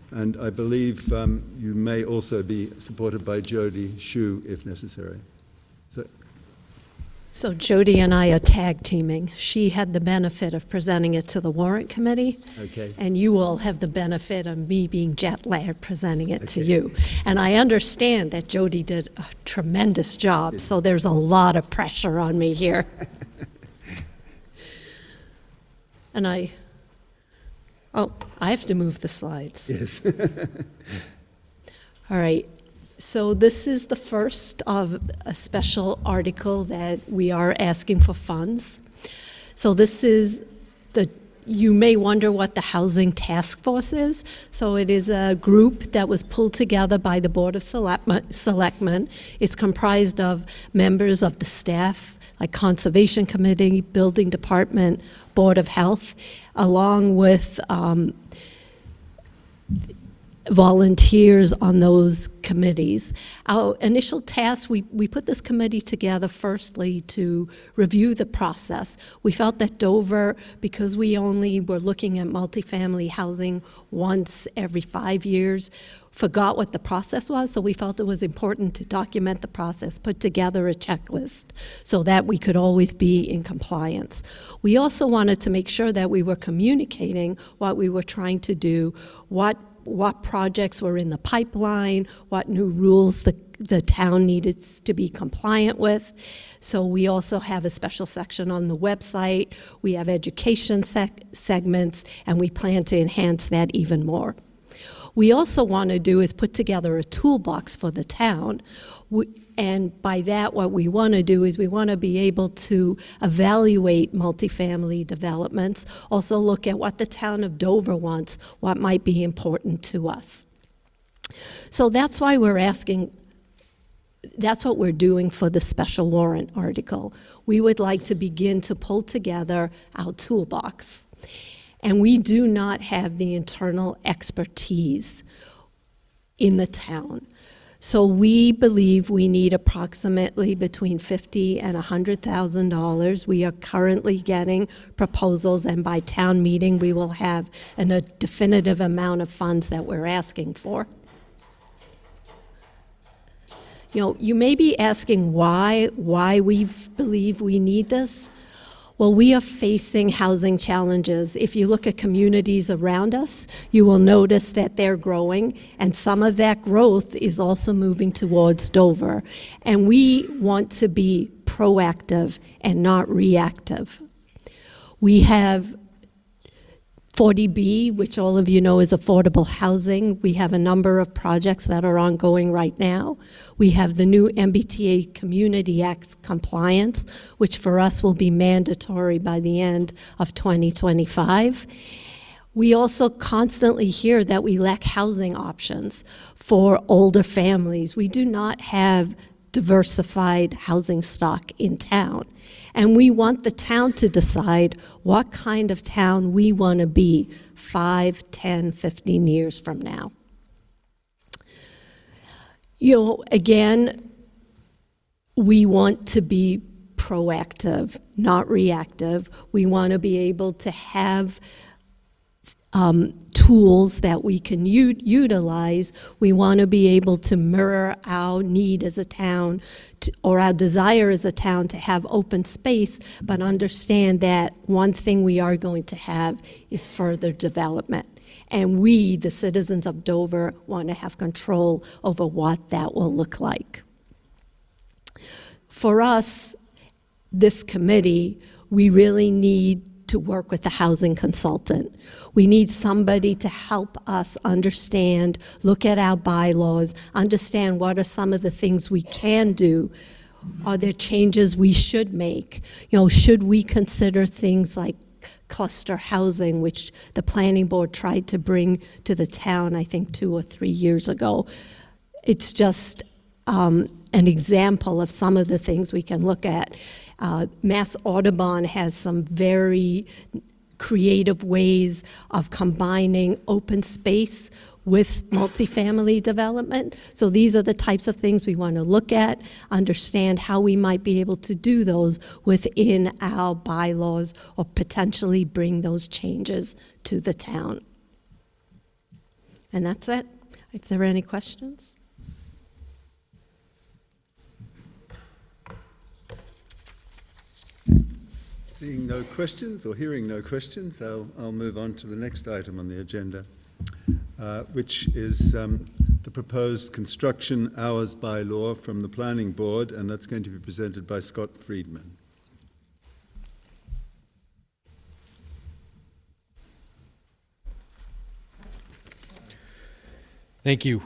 and I believe you may also be supported by Jody Hsu if necessary. So, So Jody and I are tag teaming. She had the benefit of presenting it to the Warrant Committee. Okay. And you all have the benefit of me being jet lagged presenting it to you. And I understand that Jody did a tremendous job, so there's a lot of pressure on me here. And I have to move the slides. Yes. All right. So this is the first of a special article that we are asking for funds. So this is you may wonder what the Housing Task Force is. So it is a group that was pulled together by the Board of Selectmen. It's comprised of members of the staff, like Conservation Committee, Building Department, Board of Health, along with volunteers on those committees. Our initial task, we put this committee together firstly to review the process. We felt that Dover, because we only were looking at multifamily housing once every 5 years, forgot what the process was, so we felt it was important to document the process, put together a checklist so that we could always be in compliance. We also wanted to make sure that we were communicating what we were trying to do, what projects were in the pipeline, what new rules the town needed to be compliant with. So we also have a special section on the website. We have education segments, and we plan to enhance that even more. We also want to do is put together a toolbox for the town. And by that, what we want to do is we want to be able to evaluate multifamily developments, also look at what the town of Dover wants, what might be important to us. So that's why we're asking, that's what we're doing for the special warrant article. We would like to begin to pull together our toolbox. And we do not have the internal expertise in the town. So we believe we need approximately between $50,000 and $100,000. We are currently getting proposals, and by town meeting, we will have a definitive amount of funds that we're asking for. You know, you may be asking why we believe we need this. Well, we are facing housing challenges. If you look at communities around us, you will notice that they're growing, and some of that growth is also moving towards Dover. And we want to be proactive and not reactive. We have 40B, which all of you know is affordable housing. We have a number of projects that are ongoing right now. We have the new MBTA Community Act compliance, which for us will be mandatory by the end of 2025. We also constantly hear that we lack housing options for older families. We do not have diversified housing stock in town. And we want the town to decide what kind of town we want to be 5, 10, 15 years from now. You know, again, we want to be proactive, not reactive. We want to be able to have tools that we can utilize. We want to be able to mirror our need as a town or our desire as a town to have open space, but understand that one thing we are going to have is further development. And we, the citizens of Dover, want to have control over what that will look like. For us, this committee, we really need to work with the housing consultant. We need somebody to help us understand, look at our bylaws, understand what are some of the things we can do. Are there changes we should make? You know, should we consider things like cluster housing, which the planning board tried to bring to the town, I think 2 or 3 years ago? It's just an example of some of the things we can look at. Mass Audubon has some very creative ways of combining open space with multifamily development. So these are the types of things we want to look at, understand how we might be able to do those within our bylaws or potentially bring those changes to the town. And that's it. If there are any questions? Seeing no questions or hearing no questions, I'll move on to the next item on the agenda, which is the proposed construction hours bylaw from the Planning Board, and that's going to be presented by Scott Friedman. Thank you.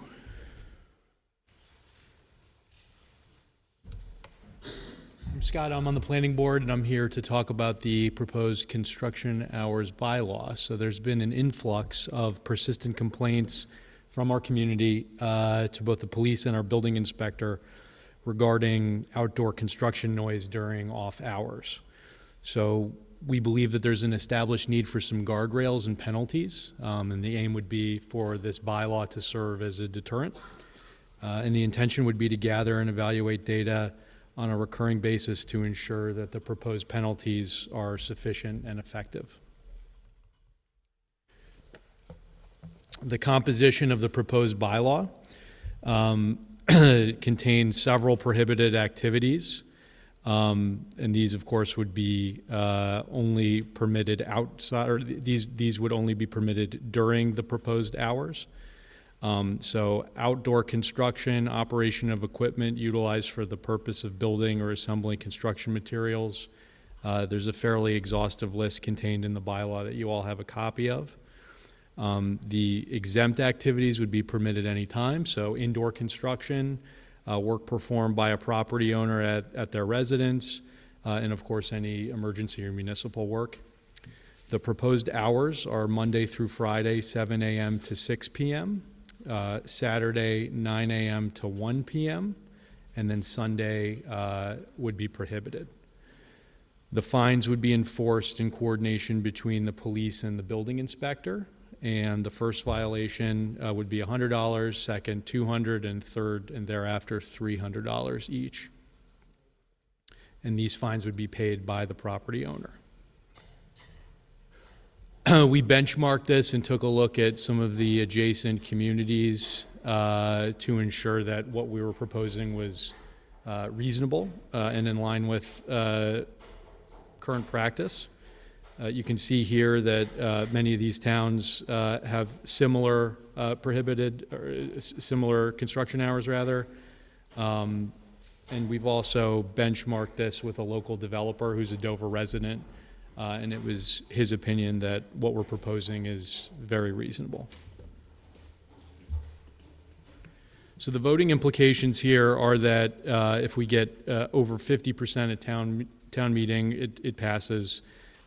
I'm Scott, I'm on the planning board, and I'm here to talk about the proposed construction hours bylaw. So there's been an influx of persistent complaints from our community to both the police and our building inspector regarding outdoor construction noise during off hours. So we believe that there's an established need for some guardrails and penalties, and the aim would be for this bylaw to serve as a deterrent. And the intention would be to gather and evaluate data on a recurring basis to ensure that the proposed penalties are sufficient and effective. The composition of the proposed bylaw contains several prohibited activities, and these, of course, would be only permitted outside, or these would only be permitted during the proposed hours. So outdoor construction, operation of equipment utilized for the purpose of building or assembling construction materials. There's a fairly exhaustive list contained in the bylaw that you all have a copy of. The exempt activities would be permitted any time, so indoor construction, work performed by a property owner at their residence, and of course any emergency or municipal work. The proposed hours are Monday through Friday, 7 a.m. to 6 p.m., Saturday, 9 a.m. to 1 p.m., and then Sunday would be prohibited. The fines would be enforced in coordination between the police and the building inspector, and the first violation would be $100, second $200, and third and thereafter $300 each. And these fines would be paid by the property owner. We benchmarked this and took a look at some of the adjacent communities to ensure that what we were proposing was reasonable and in line with current practice. You can see here that many of these towns have similar prohibited, or similar construction hours rather. And we've also benchmarked this with a local developer who's a Dover resident. And it was his opinion that what we're proposing is very reasonable. So the voting implications here are that if we get over 50% at town meeting, it passes.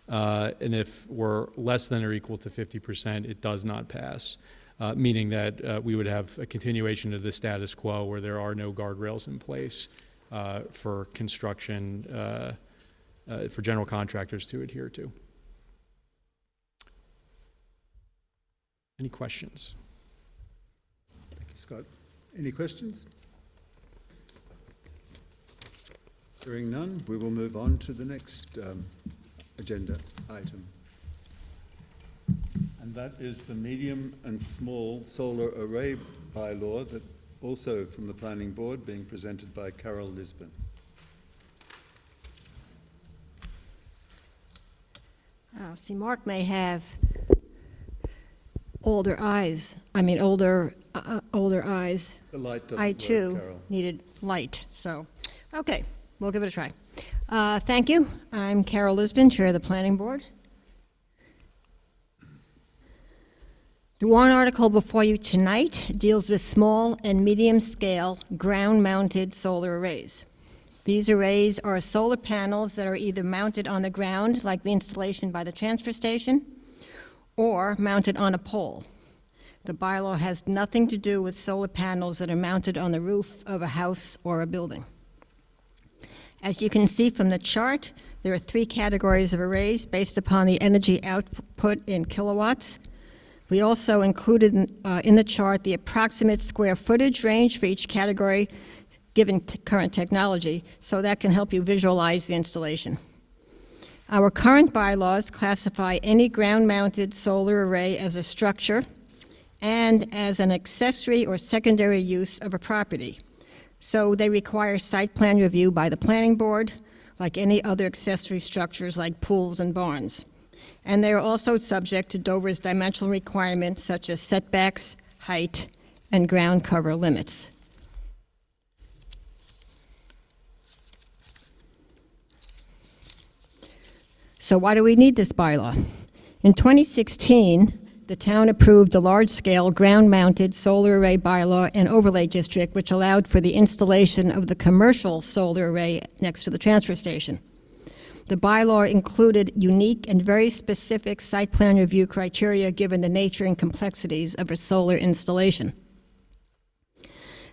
And if we're less than or equal to 50%, it does not pass, meaning that we would have a continuation of the status quo where there are no guardrails in place for construction for general contractors to adhere to. Any questions? Thank you, Scott. Any questions? Hearing none, we will move on to the next agenda item. And that is the medium and small solar array bylaw, that also from the Planning Board, being presented by Carol Lisbon. See, Mark may have older eyes. Older eyes. The light doesn't I work, too Carol. needed light. So, okay, we'll give it a try. Thank you. I'm Carol Lisbon, Chair of the Planning Board. The warrant article before you tonight deals with small and medium-scale ground-mounted solar arrays. These arrays are solar panels that are either mounted on the ground, like the installation by the transfer station, or mounted on a pole. The bylaw has nothing to do with solar panels that are mounted on the roof of a house or a building. As you can see from the chart, there are 3 categories of arrays based upon the energy output in kilowatts. We also included in the chart the approximate square footage range for each category given current technology, so that can help you visualize the installation. Our current bylaws classify any ground-mounted solar array as a structure and as an accessory or secondary use of a property. So they require site plan review by the Planning Board, like any other accessory structures like pools and barns. And they are also subject to Dover's dimensional requirements such as setbacks, height, and ground cover limits. So why do we need this bylaw? In 2016, the town approved a large-scale ground-mounted solar array bylaw and overlay district, which allowed for the installation of the commercial solar array next to the transfer station. The bylaw included unique and very specific site plan review criteria given the nature and complexities of a solar installation.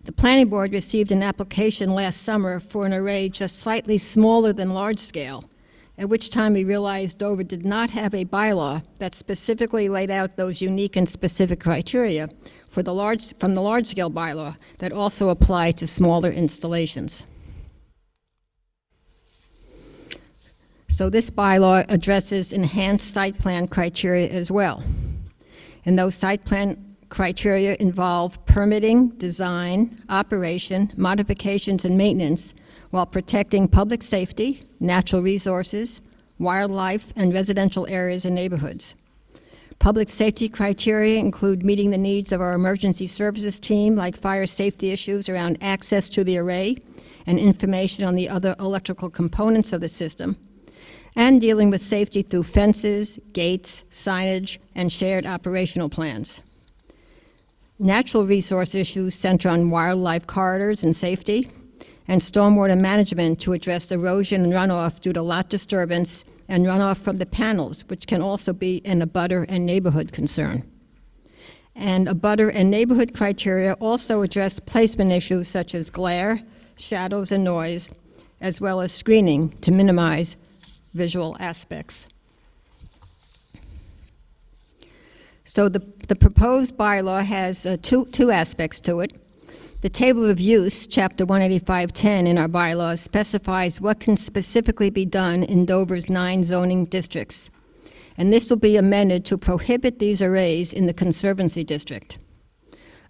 The planning board received an application last summer for an array just slightly smaller than large scale, at which time we realized Dover did not have a bylaw that specifically laid out those unique and specific criteria from the large-scale bylaw that also apply to smaller installations. So this bylaw addresses enhanced site plan criteria as well. And those site plan criteria involve permitting, design, operation, modifications, and maintenance while protecting public safety, natural resources, wildlife, and residential areas and neighborhoods. Public safety criteria include meeting the needs of our emergency services team, like fire safety issues around access to the array and information on the other electrical components of the system, and dealing with safety through fences, gates, signage, and shared operational plans. Natural resource issues center on wildlife corridors and safety, and stormwater management to address erosion and runoff due to lot disturbance and runoff from the panels, which can also be an abutter and neighborhood concern. And abutter and neighborhood criteria also address placement issues such as glare, shadows, and noise, as well as screening to minimize visual aspects. So the proposed bylaw has two aspects to it. The table of use, chapter 18510 in our bylaws, specifies what can specifically be done in Dover's 9 zoning districts. And this will be amended to prohibit these arrays in the Conservancy District.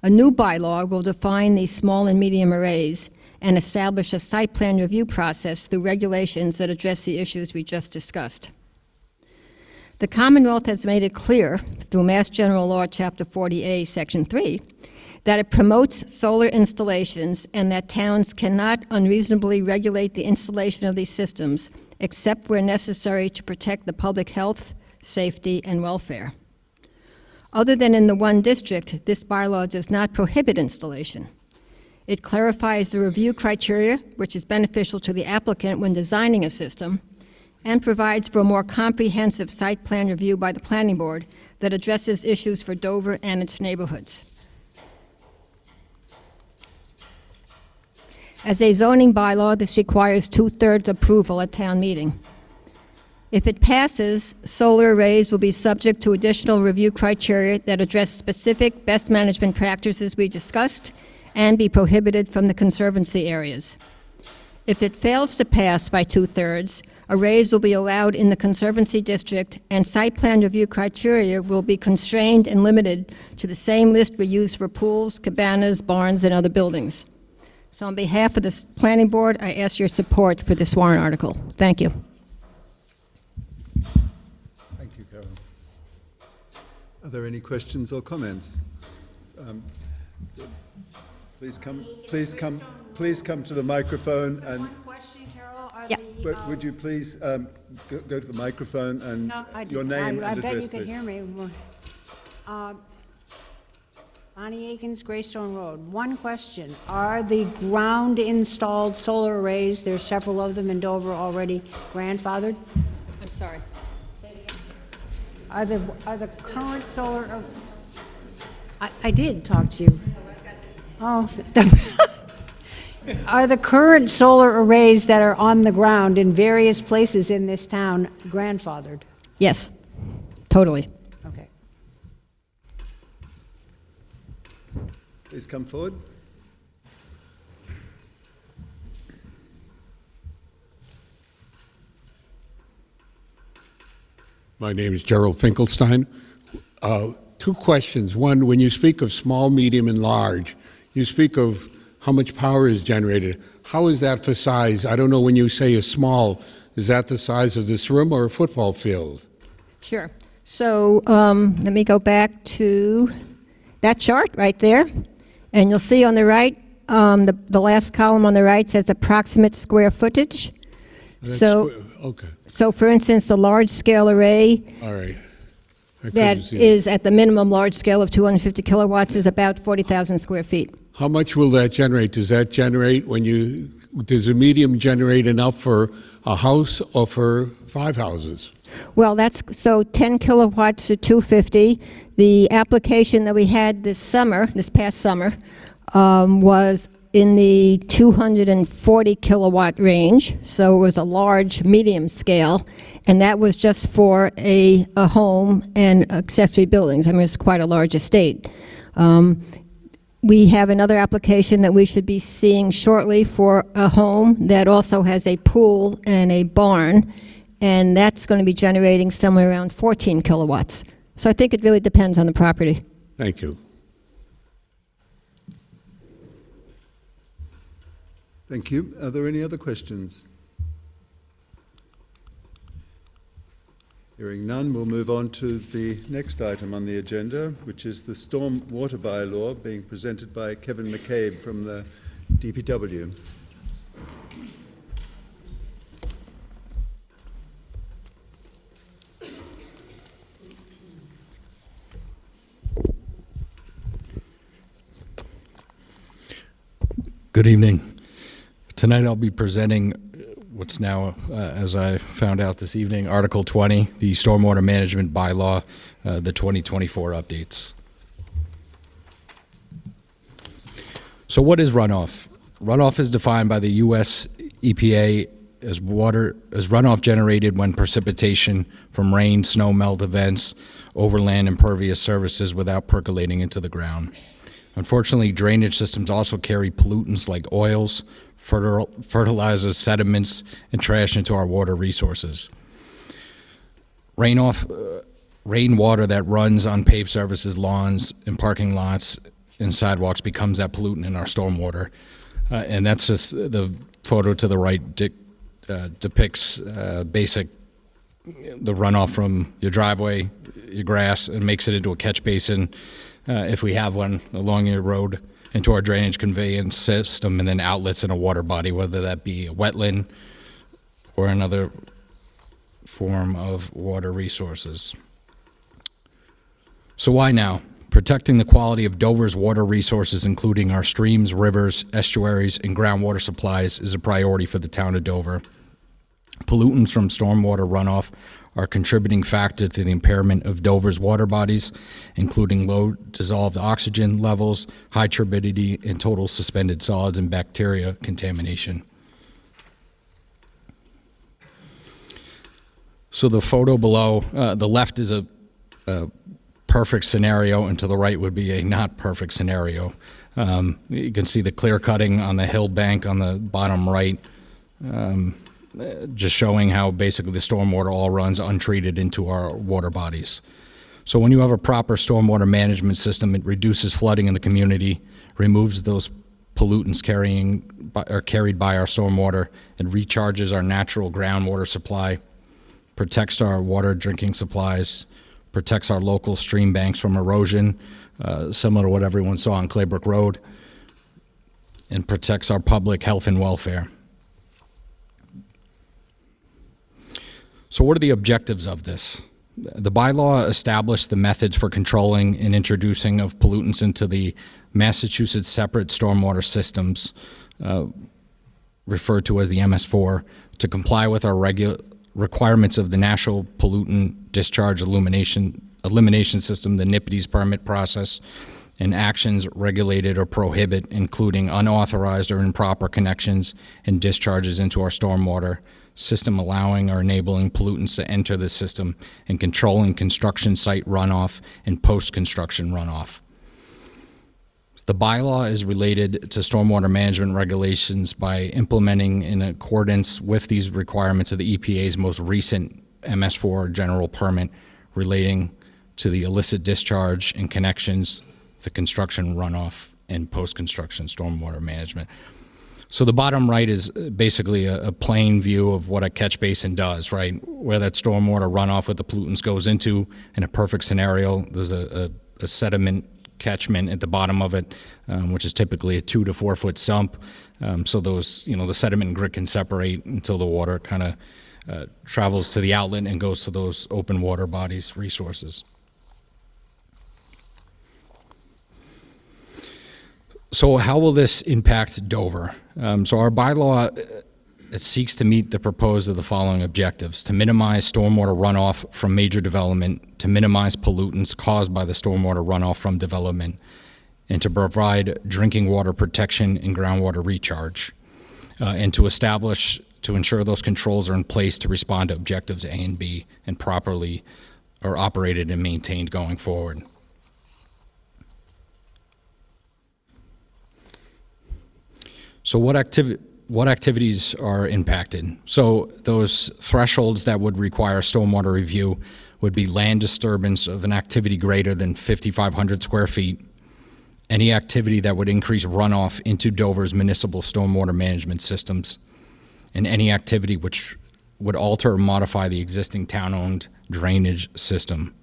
A new bylaw will define these small and medium arrays and establish a site plan review process through regulations that address the issues we just discussed. The Commonwealth has made it clear through Mass General Law, Chapter 40A, Section 3, that it promotes solar installations and that towns cannot unreasonably regulate the installation of these systems except where necessary to protect the public health, safety, and welfare. Other than in the one district, this bylaw does not prohibit installation. It clarifies the review criteria, which is beneficial to the applicant when designing a system, and provides for a more comprehensive site plan review by the planning board that addresses issues for Dover and its neighborhoods. As a zoning bylaw, this requires 2/3 approval at town meeting. If it passes, solar arrays will be subject to additional review criteria that address specific best management practices we discussed and be prohibited from the conservancy areas. If it fails to pass by 2/3, arrays will be allowed in the Conservancy District, and site plan review criteria will be constrained and limited to the same list we use for pools, cabanas, barns, and other buildings. So on behalf of the Planning Board, I ask your support for this warrant article. Thank you. Thank you, Carol. Are there any questions or comments? Please come to the microphone and. One question, Carol. But would you please go to the microphone and your name and address, I bet you please? can hear me. Bonnie Akins, Greystone Road. One question. Are the ground-installed solar arrays, there's several of them in Dover already, grandfathered? I'm sorry. Are the current solar... I did talk to you. Oh. Are the current solar arrays that are on the ground in various places in this town grandfathered? Yes, totally. Okay. Please come forward. My name is Gerald Finkelstein. Two questions. One, when you speak of small, medium, and large, you speak of how much power is generated. How is that for size? I don't know, when you say a small, is that the size of this room or a football field? Sure. So let me go back to that chart right there. And you'll see on the right, the last column on the right says approximate square footage. Okay, So for instance, the large-scale array all right. I that couldn't see is at the minimum large scale of 250 kilowatts is about 40,000 square feet. How much will that generate? Does that generate does a medium generate enough for a house or for 5 houses? Well, so 10 kilowatts to 250. The application that we had this past summer, was in the 240 kilowatt range, so it was a large medium scale, and that was just for a home and accessory buildings. I mean, it's quite a large estate. We have another application that we should be seeing shortly for a home that also has a pool and a barn, and that's going to be generating somewhere around 14 kilowatts. So I think it really depends on the property. Thank you. Thank you. Are there any other questions? Hearing none, we'll move on to the next item on the agenda, which is the storm water bylaw, being presented by Kevin McCabe from the DPW. Good evening. Tonight I'll be presenting what's now, as I found out this evening, Article 20, the Stormwater Management Bylaw, the 2024 updates. So what is runoff? Runoff is defined by the U.S. EPA as runoff generated when precipitation from rain, snow melt events, overland impervious surfaces without percolating into the ground. Unfortunately, drainage systems also carry pollutants like oils, fertilizers, sediments, and trash into our water resources. Rainwater that runs on paved surfaces, lawns, and parking lots and sidewalks becomes that pollutant in our stormwater. And that's just the photo to the right depicts the runoff from your driveway, your grass, and makes it into a catch basin, if we have one along your road, into our drainage conveyance system, and then outlets in a water body, whether that be a wetland or another form of water resources. So why now? Protecting the quality of Dover's water resources, including our streams, rivers, estuaries, and groundwater supplies, is a priority for the town of Dover. Pollutants from stormwater runoff are a contributing factor to the impairment of Dover's water bodies, including low dissolved oxygen levels, high turbidity, and total suspended solids and bacteria contamination. So the photo below, the left is a perfect scenario, and to the right would be a not perfect scenario. You can see the clear cutting on the hill bank on the bottom right, just showing how basically the stormwater all runs untreated into our water bodies. So when you have a proper stormwater management system, it reduces flooding in the community, removes those pollutants carried by our stormwater, and recharges our natural groundwater supply, protects our water drinking supplies, protects our local stream banks from erosion, similar to what everyone saw on Claybrook Road, and protects our public health and welfare. So what are the objectives of this? The bylaw established the methods for controlling and introducing of pollutants into the Massachusetts separate stormwater systems, referred to as the MS4, to comply with our requirements of the National Pollutant Discharge Elimination System, the NPDES permit process, and actions regulated or prohibit, including unauthorized or improper connections and discharges into our stormwater system, allowing or enabling pollutants to enter the system, and controlling construction site runoff and post-construction runoff. The bylaw is related to stormwater management regulations by implementing in accordance with these requirements of the EPA's most recent MS4 general permit relating to the illicit discharge and connections, the construction runoff and post-construction stormwater management. So the bottom right is basically a plain view of what a catch basin does, right? Where that stormwater runoff with the pollutants goes into. In a perfect scenario, there's a sediment catchment at the bottom of it, which is typically a 2 to 4 foot sump. So those, the sediment and grit can separate until the water kind of travels to the outlet and goes to those open water bodies resources. So how will this impact Dover? So our bylaw, it seeks to meet the proposed of the following objectives: to minimize stormwater runoff from major development, to minimize pollutants caused by the stormwater runoff from development, and to provide drinking water protection and groundwater recharge, and to ensure those controls are in place to respond to objectives A and B and properly are operated and maintained going forward. So what activities are impacted? So those thresholds that would require stormwater review would be land disturbance of an activity greater than 5,500 square feet, any activity that would increase runoff into Dover's municipal stormwater management systems, and any activity which would alter or modify the existing town-owned drainage system,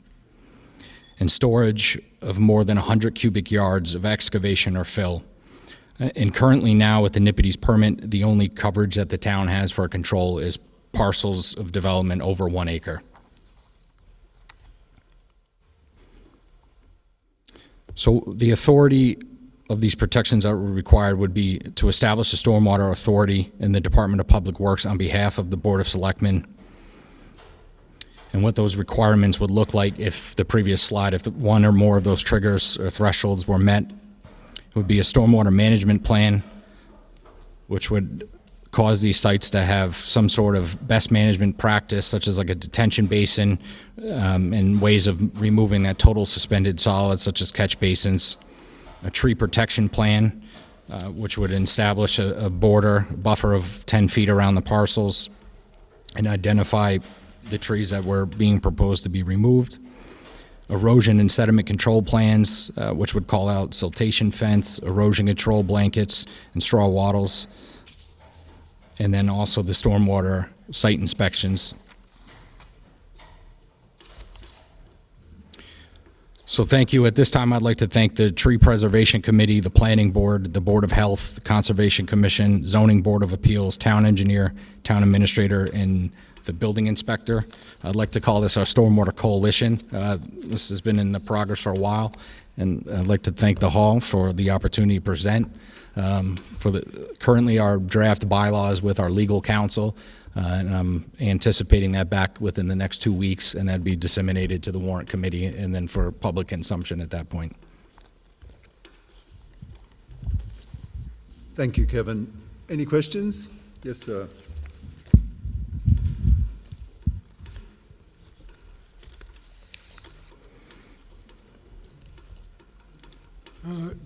and storage of more than 100 cubic yards of excavation or fill. And currently now with the Nippety's permit, the only coverage that the town has for control is parcels of development over 1 acre. So the authority of these protections that were required would be to establish a stormwater authority in the Department of Public Works on behalf of the Board of Selectmen. And what those requirements would look like if the previous slide, if one or more of those triggers or thresholds were met, would be a stormwater management plan, which would cause these sites to have some sort of best management practice, such as like a detention basin, and ways of removing that total suspended solids, such as catch basins, a tree protection plan, which would establish a buffer of 10 feet around the parcels and identify the trees that were being proposed to be removed. Erosion and sediment control plans, which would call out siltation fence, erosion control blankets, and straw wattles. And then also the stormwater site inspections. So thank you. At this time, I'd like to thank the Tree Preservation Committee, the Planning Board, the Board of Health, the Conservation Commission, Zoning Board of Appeals, Town Engineer, Town Administrator, and the Building Inspector. I'd like to call this our Stormwater Coalition. This has been in the progress for a while, and I'd like to thank the Hall for the opportunity to present. Currently, our draft bylaws with our legal counsel, and I'm anticipating that back within the next 2 weeks, and that'd be disseminated to the Warrant Committee and then for public consumption at that point. Thank you, Kevin. Any questions? Yes, sir.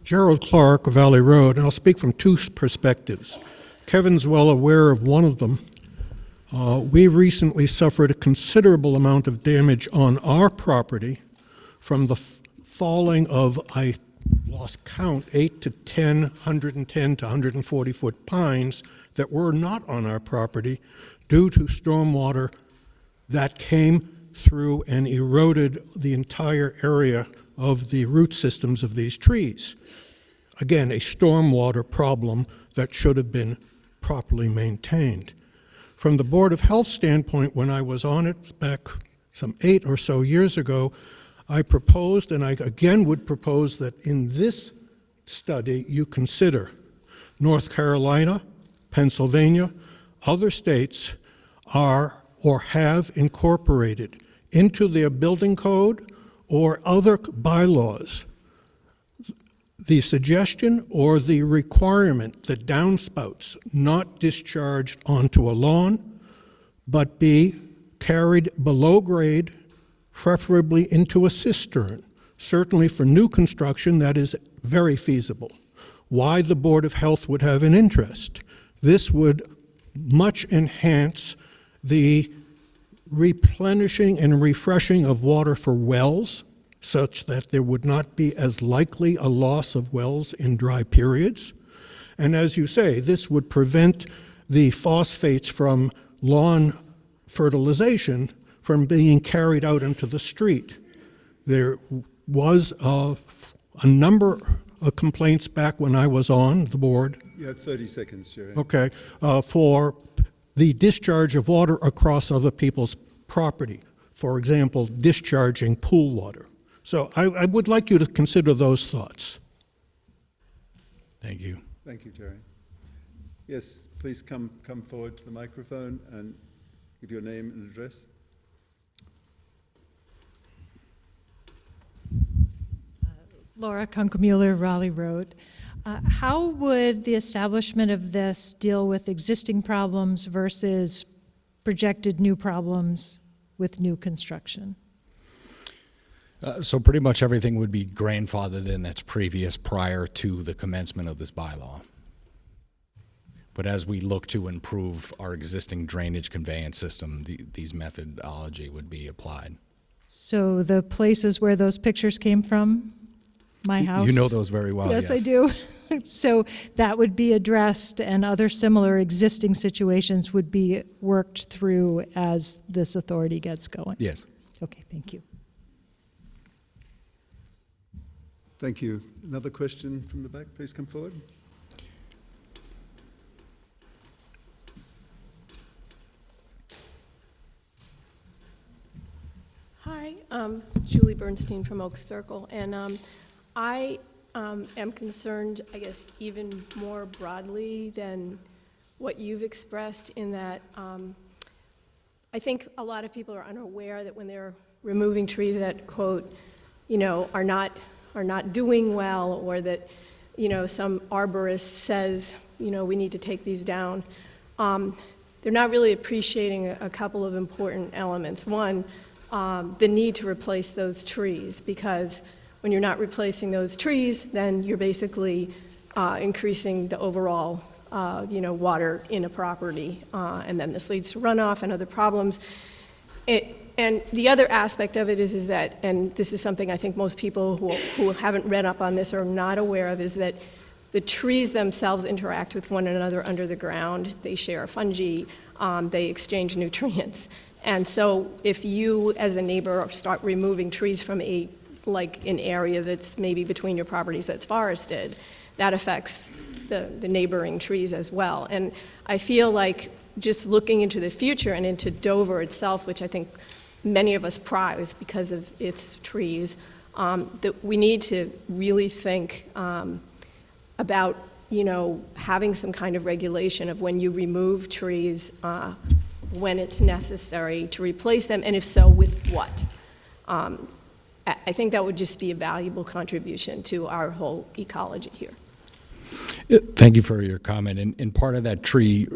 Gerald Clark of Valley Road, and I'll speak from two perspectives. Kevin's well aware of one of them. We recently suffered a considerable amount of damage on our property from the falling of, I lost count, 8 to 10, 110 to 140 foot pines that were not on our property due to stormwater that came through and eroded the entire area of the root systems of these trees. Again, a stormwater problem that should have been properly maintained. From the Board of Health standpoint, when I was on it back some 8 or so years ago, I proposed, and I again would propose, that in this study you consider North Carolina, Pennsylvania, other states are or have incorporated into their building code or other bylaws the suggestion or the requirement that downspouts not discharged onto a lawn, but be carried below grade, preferably into a cistern. Certainly for new construction, that is very feasible. Why the Board of Health would have an interest? This would much enhance the replenishing and refreshing of water for wells, such that there would not be as likely a loss of wells in dry periods. And as you say, this would prevent the phosphates from lawn fertilization from being carried out into the street. There was a number of complaints back when I was on the board. You have 30 seconds, Jerry. Okay, for the discharge of water across other people's property. For example, discharging pool water. So I would like you to consider those thoughts. Thank you. Thank you, Jerry. Yes, please come forward to the microphone and give your name and address. Laura Kunkemuller, Raleigh Road. How would the establishment of this deal with existing problems versus projected new problems with new construction? So pretty much everything would be grandfathered in that's previous prior to the commencement of this bylaw. But as we look to improve our existing drainage conveyance system, these methodology would be applied. So the places where those pictures came from, my house? You know those very well, yes. I do. So that would be addressed, and other similar existing situations would be worked through as this authority gets going? Yes. Okay, thank you. Thank you. Another question from the back, please come forward. Hi, Julie Bernstein from Oak Circle, and I am concerned, I guess, even more broadly than what you've expressed in that I think a lot of people are unaware that when they're removing trees that, quote, are not doing well, or that, some arborist says, we need to take these down, they're not really appreciating a couple of important elements. One, the need to replace those trees, because when you're not replacing those trees, then you're basically increasing the overall water in a property, and then this leads to runoff and other problems. And the other aspect of it is that, and this is something I think most people who haven't read up on this are not aware of, is that the trees themselves interact with one another under the ground. They share fungi, they exchange nutrients. And so if you, as a neighbor, start removing trees from an area that's maybe between your properties that's forested, that affects the neighboring trees as well. And I feel like just looking into the future and into Dover itself, which I think many of us prize because of its trees, that we need to really think about, having some kind of regulation of when you remove trees, when it's necessary to replace them, and if so, with what. I think that would just be a valuable contribution to our whole ecology here. Thank you for your comment. And part of that tree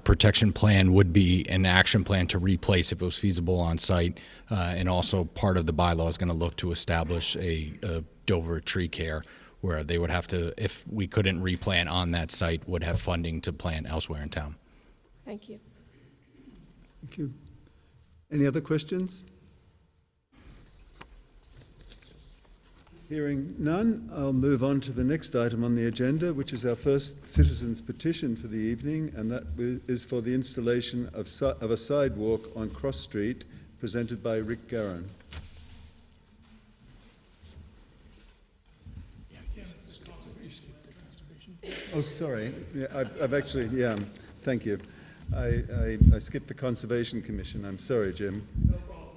protection plan would be an action plan to replace if it was feasible on site. And also part of the bylaw is going to look to establish a Dover tree care, where they would have to, if we couldn't replant on that site, would have funding to plant elsewhere in town. Thank you. Thank you. Any other questions? Hearing none, I'll move on to the next item on the agenda, which is our first citizens' petition for the evening, and that is for the installation of a sidewalk on Cross Street, presented by Rick Garan. Oh, sorry. Yeah, I've actually, thank you. I skipped the Conservation Commission. I'm sorry, Jim. No problem.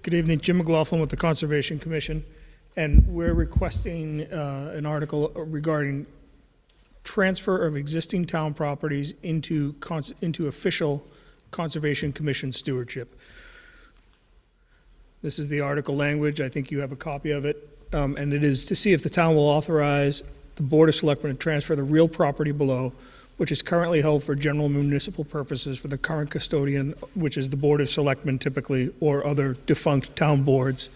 Good evening, Jim McLaughlin with the Conservation Commission, and we're requesting an article regarding transfer of existing town properties into official Conservation Commission stewardship. This is the article language. I think you have a copy of it, and it is to see if the town will authorize the Board of Selectmen to transfer the real property below, which is currently held for general municipal purposes for the current custodian, which is the Board of Selectmen typically, or other defunct town boards,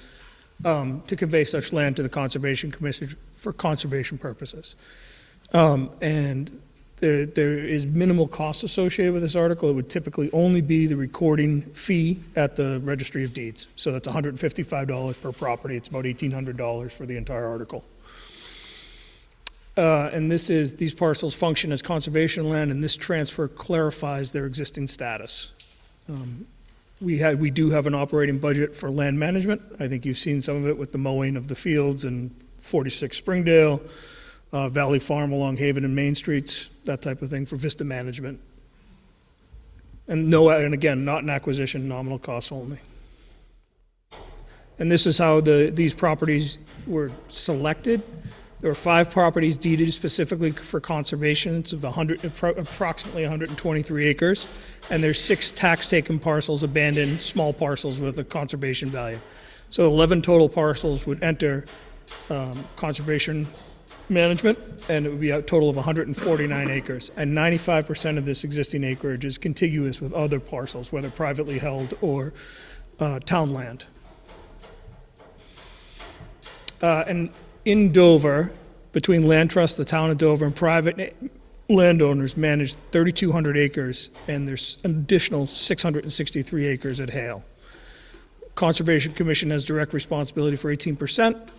to convey such land to the Conservation Commission for conservation purposes. And There is minimal cost associated with this article. It would typically only be the recording fee at the Registry of Deeds. So that's $155 per property. It's about $1,800 for the entire article. And these parcels function as conservation land, and this transfer clarifies their existing status. We do have an operating budget for land management. I think you've seen some of it with the mowing of the fields and 46 Springdale, Valley Farm along Haven and Main Streets, that type of thing for Vista management. And again, not an acquisition, nominal costs only. And this is how these properties were selected. There were 5 properties deeded specifically for conservation. It's of approximately 123 acres. And there's 6 tax-taken parcels, abandoned small parcels with a conservation value. So 11 total parcels would enter conservation management, and it would be a total of 149 acres. And 95% of this existing acreage is contiguous with other parcels, whether privately held or town land. And in Dover, between Land Trust, the town of Dover, and private landowners manage 3,200 acres, and there's an additional 663 acres at Hale. Conservation Commission has direct responsibility for 18%,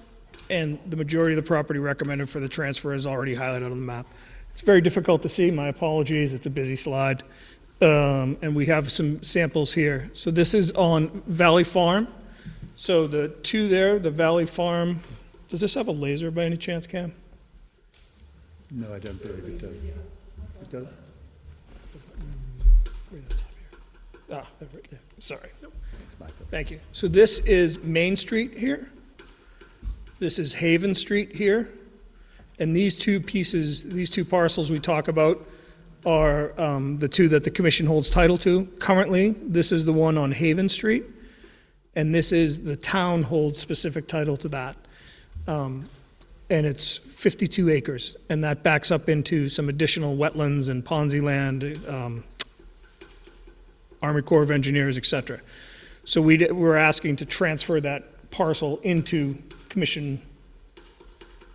and the majority of the property recommended for the transfer is already highlighted on the map. It's very difficult to see, my apologies, it's a busy slide. And we have some samples here. So this is on Valley Farm. So the 2 there, the Valley Farm, does this have a laser by any chance, Cam? No, I don't believe it does. It does? Right on top here. Right there. Sorry. Thank you. So this is Main Street here. This is Haven Street here. And these 2 pieces, these 2 parcels we talk about are the 2 that the commission holds title to. Currently, this is the one on Haven Street, and this is the town holds specific title to that. And it's 52 acres, and that backs up into some additional wetlands and Ponzi land, Army Corps of Engineers, et cetera. So we're asking to transfer that parcel into commission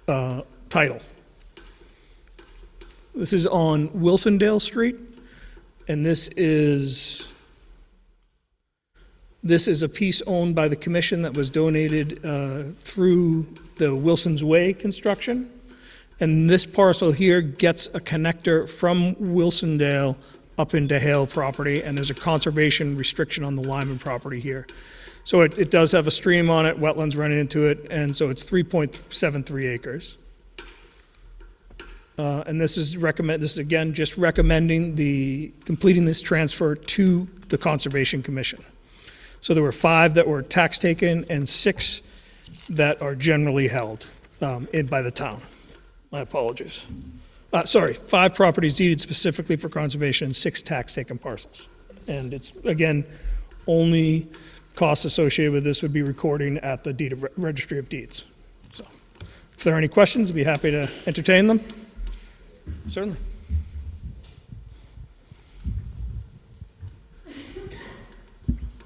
title. This is on Wilsondale Street, and this is a piece owned by the commission that was donated through the Wilson's Way construction. And this parcel here gets a connector from Wilsondale up into Hale property, and there's a conservation restriction on the Lyman property here. So it does have a stream on it, wetlands running into it, and so it's 3.73 acres. And this is again just recommending completing this transfer to the Conservation Commission. So there were 5 that were tax taken and 6 that are generally held by the town. My apologies. 5 properties deeded specifically for conservation and 6 tax taken parcels. And it's, again, only costs associated with this would be recording at the Registry of Deeds. So if there are any questions, I'd be happy to entertain them. Certainly.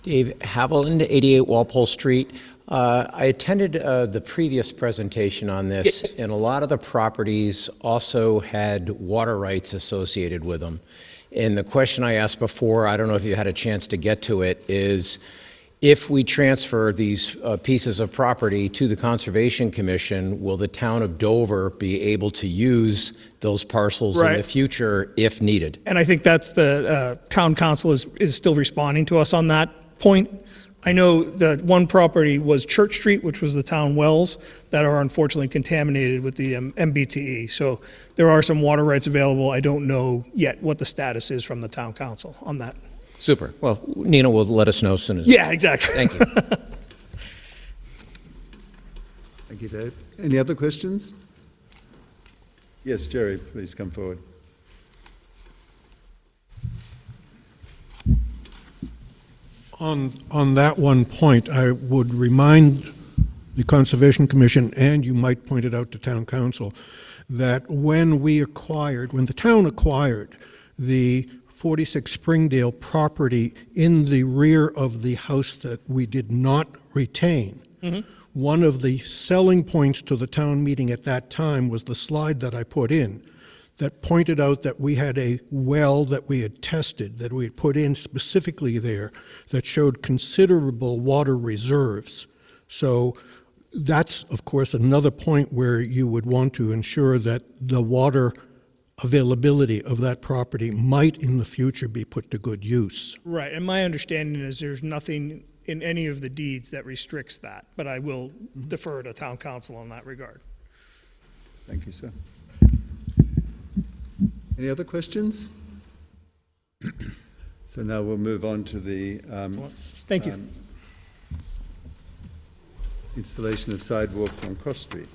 Dave Haviland, 88 Walpole Street. I attended the previous presentation on this, and a lot of the properties also had water rights associated with them. And the question I asked before, I don't know if you had a chance to get to it, is if we transfer these pieces of property to the Conservation Commission, will the town of Dover be able to use those parcels in the future if needed? And I think that's the town council is still responding to us on that point. I know that one property was Church Street, which was the town wells that are unfortunately contaminated with the MBTE. So there are some water rights available. I don't know yet what the status is from the town council on that. Super. Well, Nina will let us know as soon as. Yeah, exactly. Thank you. Thank you, Dave. Any other questions? Yes, Jerry, please come forward. On that one point, I would remind the Conservation Commission, and you might point it out to Town Council, that when the town acquired the 46 Springdale property in the rear of the house that we did not retain, one of the selling points to the town meeting at that time was the slide that I put in, that pointed out that we had a well that we had tested, that we had put in specifically there, that showed considerable water reserves. So that's, of course, another point where you would want to ensure that the water availability of that property might in the future be put to good use. Right, and my understanding is there's nothing in any of the deeds that restricts that, but I will defer to town council on that regard. Thank you, sir. Any other questions? So now we'll move on to the Thank you. Installation of sidewalks on Cross Street.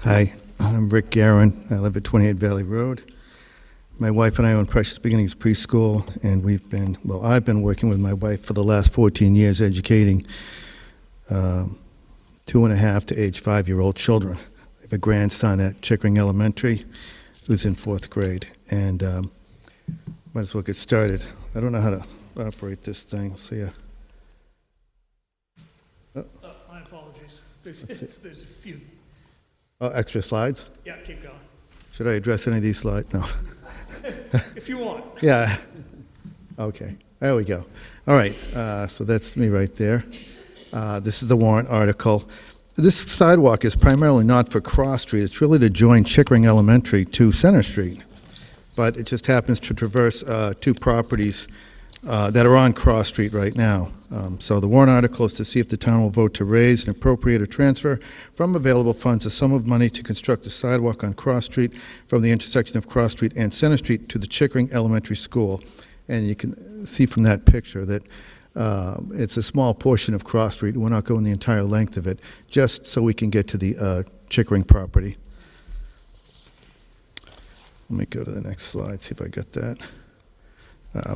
Hi, I'm Rick Guerin. I live at 28 Valley Road. My wife and I own Precious Beginnings Preschool, and I've been working with my wife for the last 14 years educating 2.5 to age 5-year-old children. I have a grandson at Chickering Elementary who's in 4th grade, and might as well get started. I don't know how to operate this thing. I'll see ya. My apologies. There's a few. Oh, extra slides? Yeah, keep going. Should I address any of these slides? No. If you want. Yeah. Okay. There we go. All right. So that's me right there. This is the warrant article. This sidewalk is primarily not for Cross Street. It's really to join Chickering Elementary to Center Street. But it just happens to traverse two properties that are on Cross Street right now. So the warrant article is to see if the town will vote to raise and appropriate or transfer from available funds a sum of money to construct a sidewalk on Cross Street from the intersection of Cross Street and Center Street to the Chickering Elementary School. And you can see from that picture that it's a small portion of Cross Street. We're not going the entire length of it, just so we can get to the Chickering property. Let me go to the next slide, see if I get that.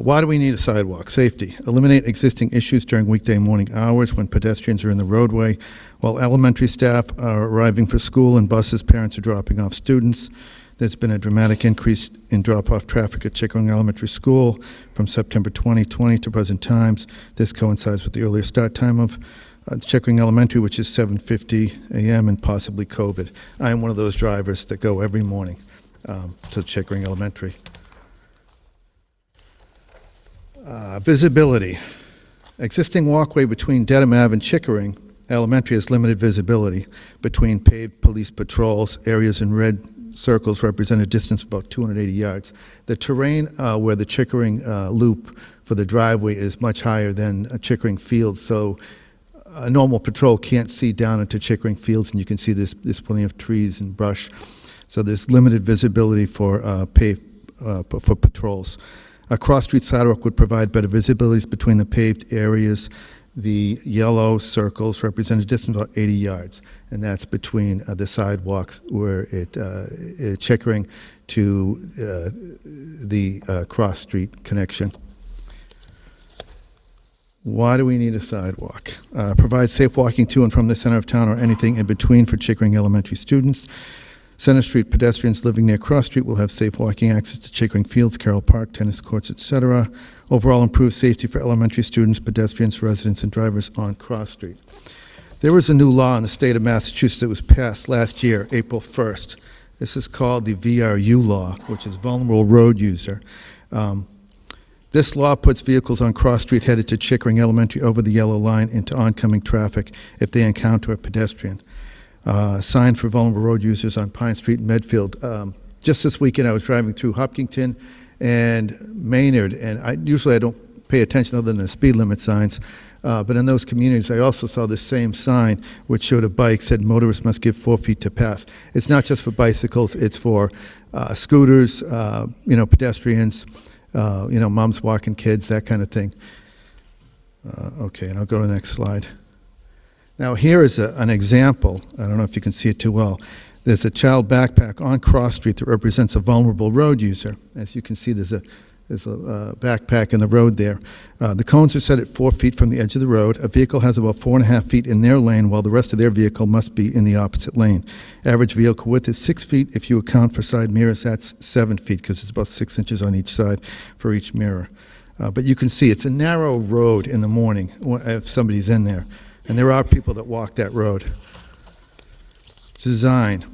Why do we need a sidewalk? Safety. Eliminate existing issues during weekday morning hours when pedestrians are in the roadway, while elementary staff are arriving for school and buses, parents are dropping off students. There's been a dramatic increase in drop-off traffic at Chickering Elementary School from September 2020 to present times. This coincides with the earlier start time of Chickering Elementary, which is 7:50 a.m. and possibly COVID. I am one of those drivers that go every morning to Chickering Elementary. Visibility. Existing walkway between Dedham Ave and Chickering Elementary has limited visibility between paved police patrols. Areas in red circles represent a distance of about 280 yards. The terrain where the Chickering loop for the driveway is much higher than Chickering Fields, so a normal patrol can't see down into Chickering Fields, and you can see there's plenty of trees and brush. So there's limited visibility for patrols. A cross-street sidewalk would provide better visibilities between the paved areas. The yellow circles represent a distance of about 80 yards, and that's between the sidewalks where Chickering to the cross-street connection. Why do we need a sidewalk? Provide safe walking to and from the center of town or anything in between for Chickering Elementary students. Center Street pedestrians living near Cross Street will have safe walking access to Chickering Fields, Carroll Park, tennis courts, etc. Overall improved safety for elementary students, pedestrians, residents, and drivers on Cross Street. There was a new law in the state of Massachusetts that was passed last year, April 1st. This is called the VRU law, which is Vulnerable Road User. This law puts vehicles on Cross Street headed to Chickering Elementary over the yellow line into oncoming traffic if they encounter a pedestrian. Sign for vulnerable road users on Pine Street in Medfield. Just this weekend I was driving through Hopkinton and Maynard, and I don't pay attention other than the speed limit signs, but in those communities I also saw the same sign which showed a bike, said motorists must give 4 feet to pass. It's not just for bicycles, it's for scooters, pedestrians, moms walking kids, that kind of thing. Okay, and I'll go to the next slide. Now here is an example. I don't know if you can see it too well. There's a child backpack on Cross Street that represents a vulnerable road user. As you can see, there's a backpack in the road there. The cones are set at 4 feet from the edge of the road. A vehicle has about 4.5 feet in their lane, while the rest of their vehicle must be in the opposite lane. Average vehicle width is 6 feet. If you account for side mirrors, that's 7 feet, because it's about 6 inches on each side for each mirror. But you can see it's a narrow road in the morning if somebody's in there. And there are people that walk that road. Design.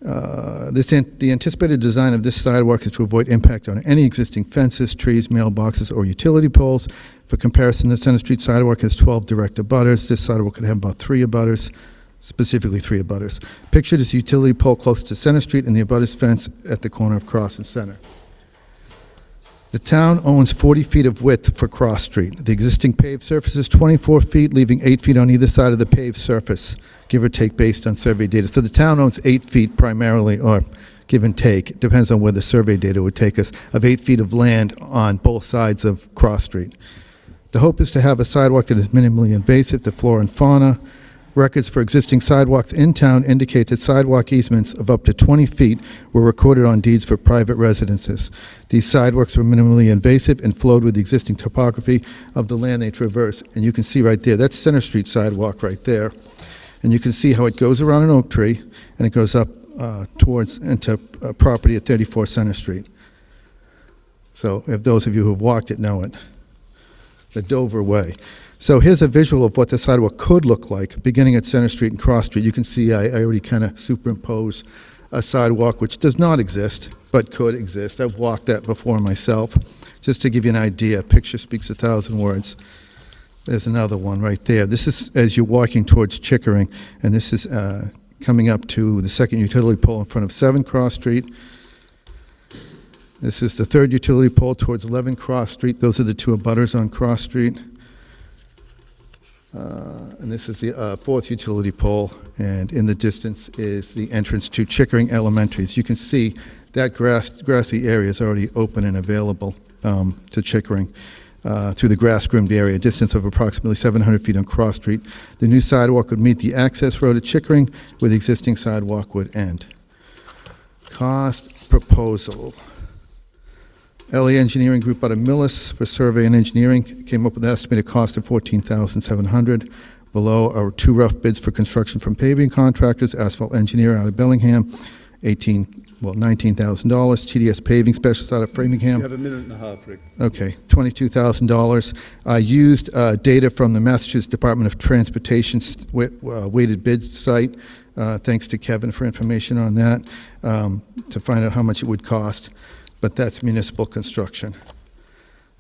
The anticipated design of this sidewalk is to avoid impact on any existing fences, trees, mailboxes, or utility poles. For comparison, the Center Street sidewalk has 12 direct abutters. This sidewalk could have about 3 abutters, specifically 3 abutters. Pictured is a utility pole close to Center Street and the abutters fence at the corner of Cross and Center. The town owns 40 feet of width for Cross Street. The existing paved surface is 24 feet, leaving 8 feet on either side of the paved surface, give or take based on survey data. So the town owns 8 feet primarily, or give and take, it depends on where the survey data would take us, of 8 feet of land on both sides of Cross Street. The hope is to have a sidewalk that is minimally invasive to flora and fauna. Records for existing sidewalks in town indicate that sidewalk easements of up to 20 feet were recorded on deeds for private residences. These sidewalks were minimally invasive and flowed with the existing topography of the land they traverse. And you can see right there, that's Center Street sidewalk right there. And you can see how it goes around an oak tree and it goes up towards into property at 34 Center Street. So if those of you who have walked it know it, the Dover Way. So here's a visual of what the sidewalk could look like, beginning at Center Street and Cross Street. You can see I already kind of superimpose a sidewalk which does not exist, but could exist. I've walked that before myself. Just to give you an idea, a picture speaks 1,000 words. There's another one right there. This is as you're walking towards Chickering, and this is coming up to the second utility pole in front of 7 Cross Street. This is the third utility pole towards 11 Cross Street. Those are the 2 abutters on Cross Street. And this is the fourth utility pole, and in the distance is the entrance to Chickering Elementary. As you can see, that grassy area is already open and available to Chickering through the grass-groomed area, a distance of approximately 700 feet on Cross Street. The new sidewalk would meet the access road at Chickering, where the existing sidewalk would end. Cost proposal. LA Engineering Group out of Millis for survey and engineering came up with an estimated cost of $14,700. Below are 2 rough bids for construction from paving contractors. Asphalt Engineer out of Bellingham, $19,000. TDS Paving Specialist out of Framingham. You have a minute and a half, Rick. Okay, $22,000. I used data from the Massachusetts Department of Transportation's weighted bid site. Thanks to Kevin for information on that, to find out how much it would cost. But that's municipal construction.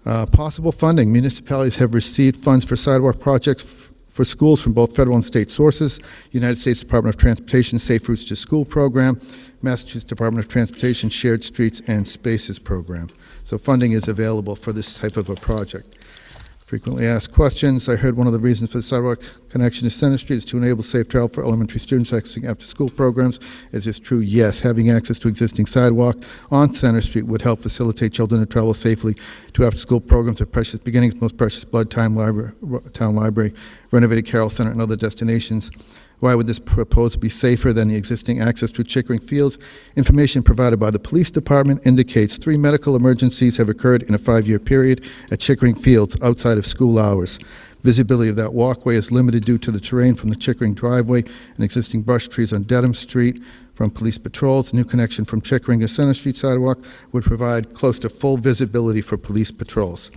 Possible funding. Municipalities have received funds for sidewalk projects for schools from both federal and state sources. United States Department of Transportation Safe Routes to School program, Massachusetts Department of Transportation Shared Streets and Spaces program. So funding is available for this type of a project. Frequently asked questions. I heard one of the reasons for the sidewalk connection to Center Street is to enable safe travel for elementary students accessing after-school programs. Is this true? Yes. Having access to existing sidewalk on Center Street would help facilitate children to travel safely to after-school programs at Precious Beginnings, Most Precious Blood, Town Library, renovated Carroll Center, and other destinations. Why would this proposal be safer than the existing access to Chickering Fields? Information provided by the police department indicates 3 medical emergencies have occurred in a 5-year period at Chickering Fields outside of school hours. Visibility of that walkway is limited due to the terrain from the Chickering driveway and existing brush trees on Dedham Street. From police patrols, a new connection from Chickering to Center Street sidewalk would provide close to full visibility for police patrols.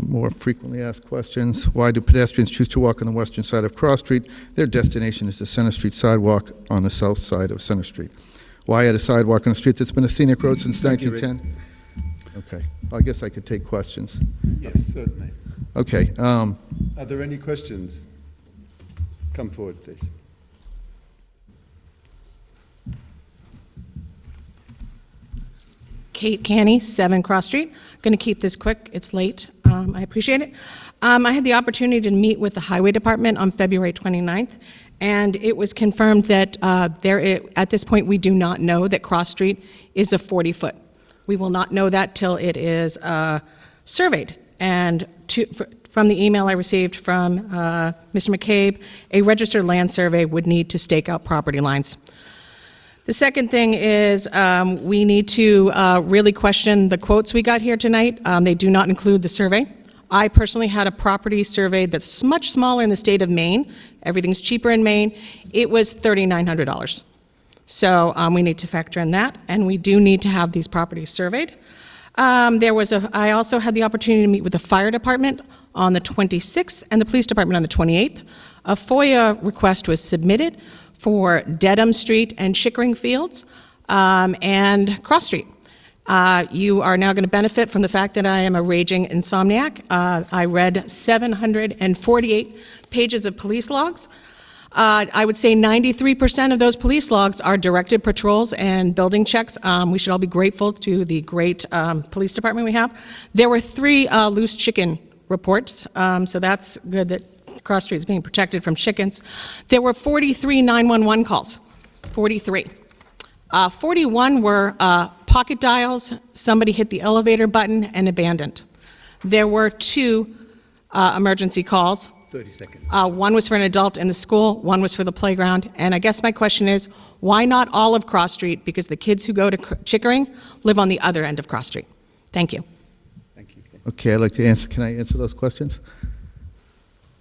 More frequently asked questions. Why do pedestrians choose to walk on the western side of Cross Street? Their destination is the Center Street sidewalk on the south side of Center Street. Why add a sidewalk on a street that's been a scenic road since 1910? Okay, I guess I could take questions. Yes, certainly. Okay. Are there any questions? Come forward, please. Kate Canny, 7 Cross Street. Going to keep this quick. It's late. I appreciate it. I had the opportunity to meet with the Highway Department on February 29th, and it was confirmed that at this point we do not know that Cross Street is a 40-foot. We will not know that till it is surveyed. And from the email I received from Mr. McCabe, a registered land survey would need to stake out property lines. The second thing is we need to really question the quotes we got here tonight. They do not include the survey. I personally had a property survey that's much smaller in the state of Maine. Everything's cheaper in Maine. It was $3,900. So we need to factor in that, and we do need to have these properties surveyed. I also had the opportunity to meet with the fire department on the 26th and the police department on the 28th. A FOIA request was submitted for Dedham Street and Chickering Fields and Cross Street. You are now going to benefit from the fact that I am a raging insomniac. I read 748 pages of police logs. I would say 93% of those police logs are directed patrols and building checks. We should all be grateful to the great police department we have. There were 3 loose chicken reports, so that's good that Cross Street is being protected from chickens. There were 43 911 calls, 43. 41 were pocket dials, somebody hit the elevator button and abandoned. There were 2 emergency calls. 30 seconds. One was for an adult in the school, one was for the playground. And I guess my question is, why not all of Cross Street? Because the kids who go to Chickering live on the other end of Cross Street. Thank you. Thank you. Okay, I'd like to answer. Can I answer those questions?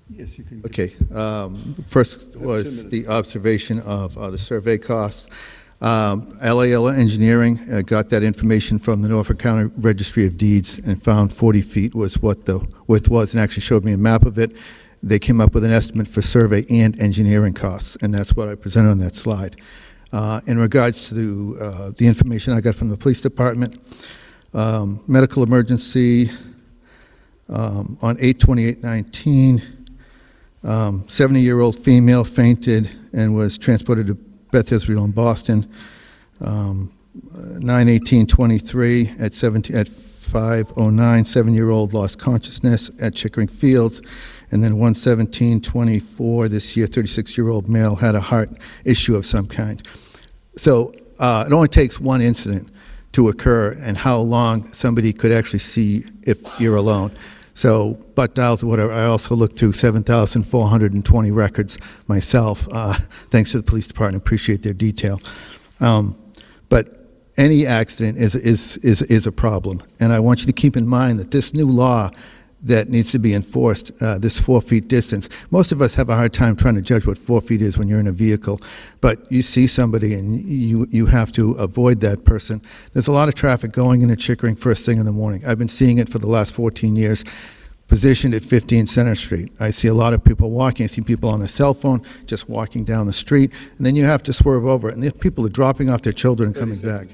Yes, you can. Okay. First was the observation of the survey costs. LAL Engineering got that information from the Norfolk County Registry of Deeds and found 40 feet was what the width was, and actually showed me a map of it. They came up with an estimate for survey and engineering costs, and that's what I presented on that slide. In regards to the information I got from the police department, medical emergency on 8/28/19, 70-year-old female fainted and was transported to Beth Israel in Boston. 9/18/23 at 5:09, 7-year-old lost consciousness at Chickering Fields. And then 1/17/24 this year, 36-year-old male had a heart issue of some kind. So it only takes one incident to occur and how long somebody could actually see if you're alone. So, butt dials or whatever, I also looked through 7,420 records myself, thanks to the police department, appreciate their detail. But any accident is a problem. And I want you to keep in mind that this new law that needs to be enforced, this 4 feet distance. Most of us have a hard time trying to judge what 4 feet is when you're in a vehicle, but you see somebody and you have to avoid that person. There's a lot of traffic going into Chickering first thing in the morning. I've been seeing it for the last 14 years, positioned at 15 Center Street. I see a lot of people walking. I see people on a cell phone just walking down the street, and then you have to swerve over, and people are dropping off their children and coming back.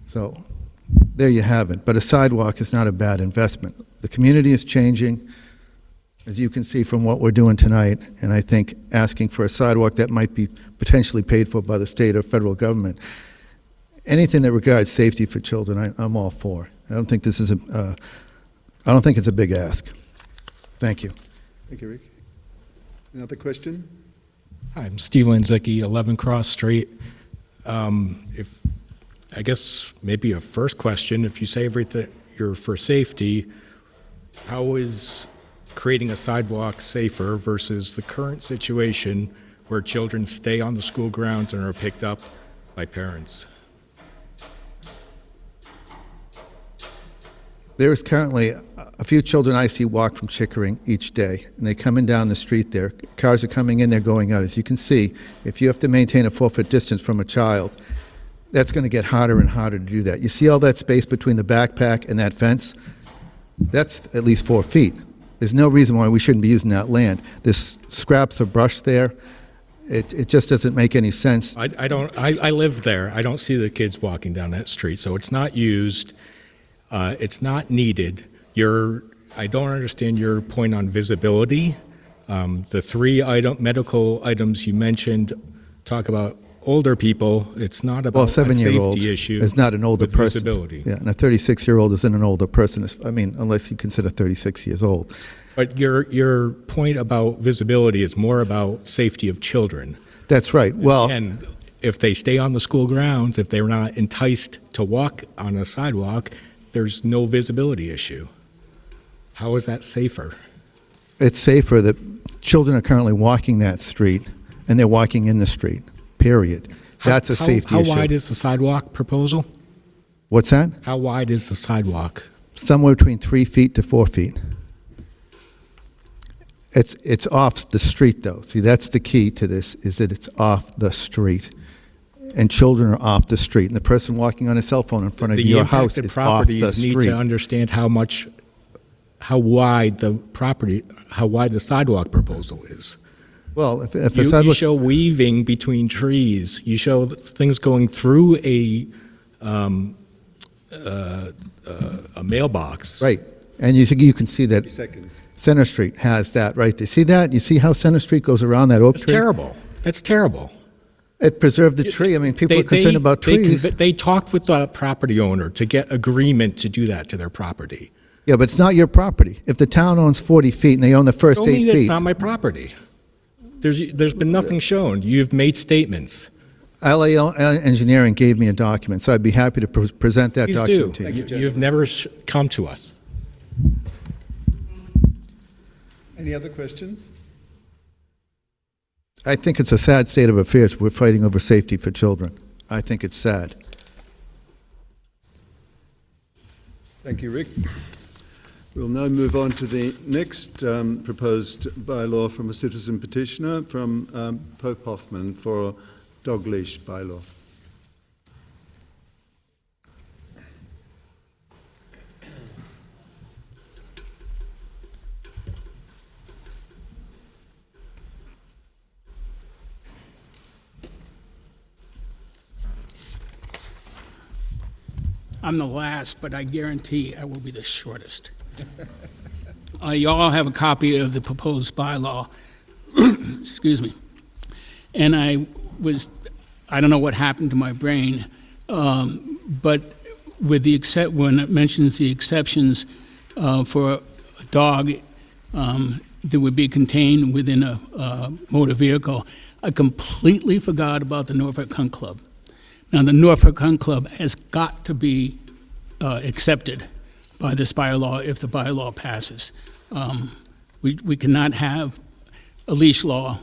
So there you have it. But a sidewalk is not a bad investment. The community is changing, as you can see from what we're doing tonight, and I think asking for a sidewalk that might be potentially paid for by the state or federal government, anything that regards safety for children, I'm all for. I don't think it's a big ask. Thank you. Thank you, Rick. Another question? Hi, I'm Steve Lanzicki, 11 Cross Street. I guess maybe a first question, if you say everything you're for safety, how is creating a sidewalk safer versus the current situation where children stay on the school grounds and are picked up by parents? There is currently a few children I see walk from Chickering each day, and they come in down the street there. Cars are coming in, they're going out. As you can see, if you have to maintain a 4-foot distance from a child, that's going to get harder and harder to do that. You see all that space between the backpack and that fence? That's at least 4 feet. There's no reason why we shouldn't be using that land. There's scraps of brush there. It just doesn't make any sense. I live there. I don't see the kids walking down that street, so it's not used. It's not needed. I don't understand your point on visibility. The 3 medical items you mentioned talk about older people. It's not about a 7-year-old safety issue. is not an older person. Visibility. Yeah, and a 36-year-old isn't an older person. I mean, unless you consider 36 years old. But your point about visibility is more about safety of children. That's right. Well, and if they stay on the school grounds, if they're not enticed to walk on a sidewalk, there's no visibility issue. How is that safer? It's safer that children are currently walking that street, and they're walking in the street, period. That's a safety issue. How wide is the sidewalk proposal? What's that? How wide is the sidewalk? Somewhere between 3 feet to 4 feet. It's off the street, though. See, that's the key to this, is that it's off the street. and children are off the street, and the person walking on a cell phone in front of your house impacted is off the properties need street. to understand how wide the sidewalk proposal is. Well, if the You sidewalk... show weaving between trees. You show things going through a mailbox. Right, and you can see that Seconds. Center Street has that right there. See that? You see how Center Street goes around that oak It's tree? terrible. That's terrible. It preserved the tree. I mean, people are concerned about trees. They talked with the property owner to get agreement to do that to their property. Yeah, but it's not your property. If the town owns 40 feet and they own the first Show me 8 that's feet... not my property. There's been nothing shown. You've made statements. LA Engineering gave me a document, so I'd be happy to present that Please document do. to you. You've never come to us. Any other questions? I think it's a sad state of affairs. We're fighting over safety for children. I think it's sad. Thank you, Rick. We'll now move on to the next proposed bylaw from a citizen petitioner from Pope Hoffman for dog leash bylaw. I'm the last, but I guarantee I will be the shortest. You all have a copy of the proposed bylaw. Excuse me. And I don't know what happened to my brain, but with when it mentions the exceptions for a dog that would be contained within a motor vehicle, I completely forgot about the Norfolk Hunt Club. Now, the Norfolk Hunt Club has got to be accepted by this bylaw if the bylaw passes. We cannot have a leash law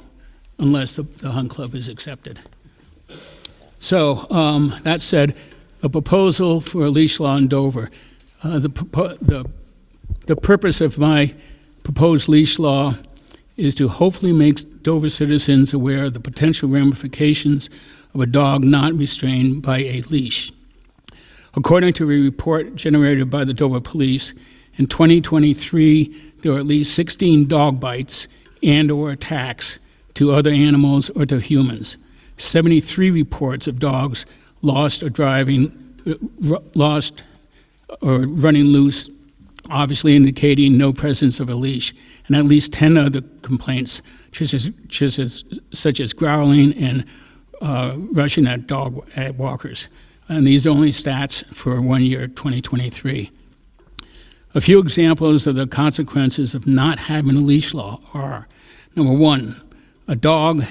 unless the Hunt Club is accepted. So, that said, a proposal for a leash law in Dover. The purpose of my proposed leash law is to hopefully make Dover citizens aware of the potential ramifications of a dog not restrained by a leash. According to a report generated by the Dover Police, in 2023, there were at least 16 dog bites and/or attacks to other animals or to humans. 73 reports of dogs lost or running loose, obviously indicating no presence of a leash, and at least 10 other complaints, such as growling and rushing at walkers. And these are only stats for 1 year, 2023. A few examples of the consequences of not having a leash law are, number one, a dog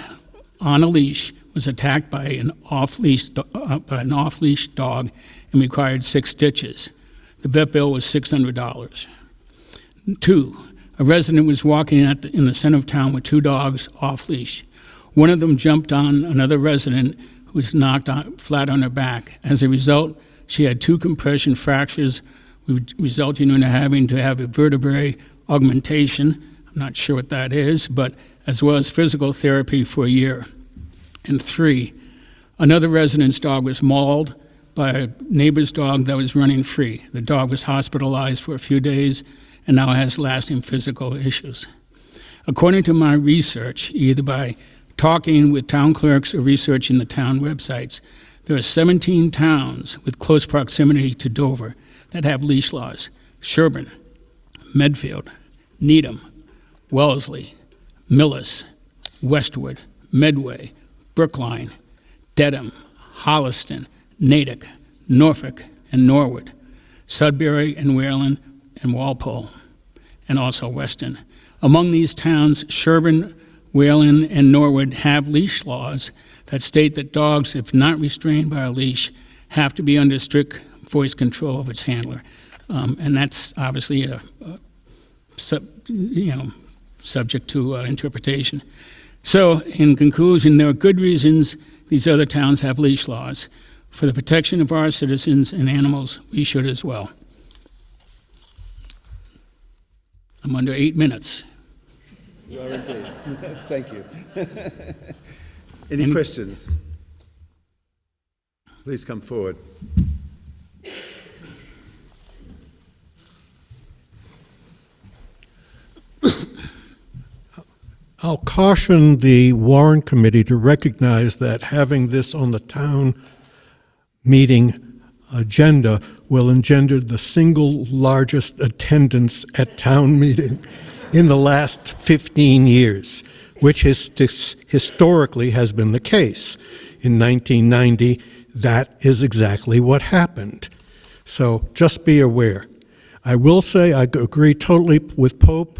on a leash was attacked by an off-leash dog and required 6 stitches. The vet bill was $600. 2, a resident was walking in the center of town with 2 dogs off-leash. One of them jumped on another resident who was knocked flat on her back. As a result, she had 2 compression fractures, resulting in her having to have a vertebrae augmentation. I'm not sure what that is, but as well as physical therapy for a year. And 3, another resident's dog was mauled by a neighbor's dog that was running free. The dog was hospitalized for a few days and now has lasting physical issues. According to my research, either by talking with town clerks or researching the town websites, there are 17 towns with close proximity to Dover that have leash laws: Sherburne, Medfield, Needham, Wellesley, Millis, Westwood, Medway, Brookline, Dedham, Holliston, Natick, Norfolk, and Norwood, Sudbury and Wayland and Walpole, and also Weston. Among these towns, Sherburne, Wayland, and Norwood have leash laws that state that dogs, if not restrained by a leash, have to be under strict voice control of its handler. And that's obviously subject to interpretation. So, in conclusion, there are good reasons these other towns have leash laws. For the protection of our citizens and animals, we should as well. I'm under 8 minutes. You are indeed. Thank you. Any questions? please come forward. I'll caution the Warrant Committee to recognize that having this on the town meeting agenda will engender the single largest attendance at town meeting in the last 15 years, which historically has been the case. In 1990, that is exactly what happened. So just be aware. I will say I agree totally with Pope.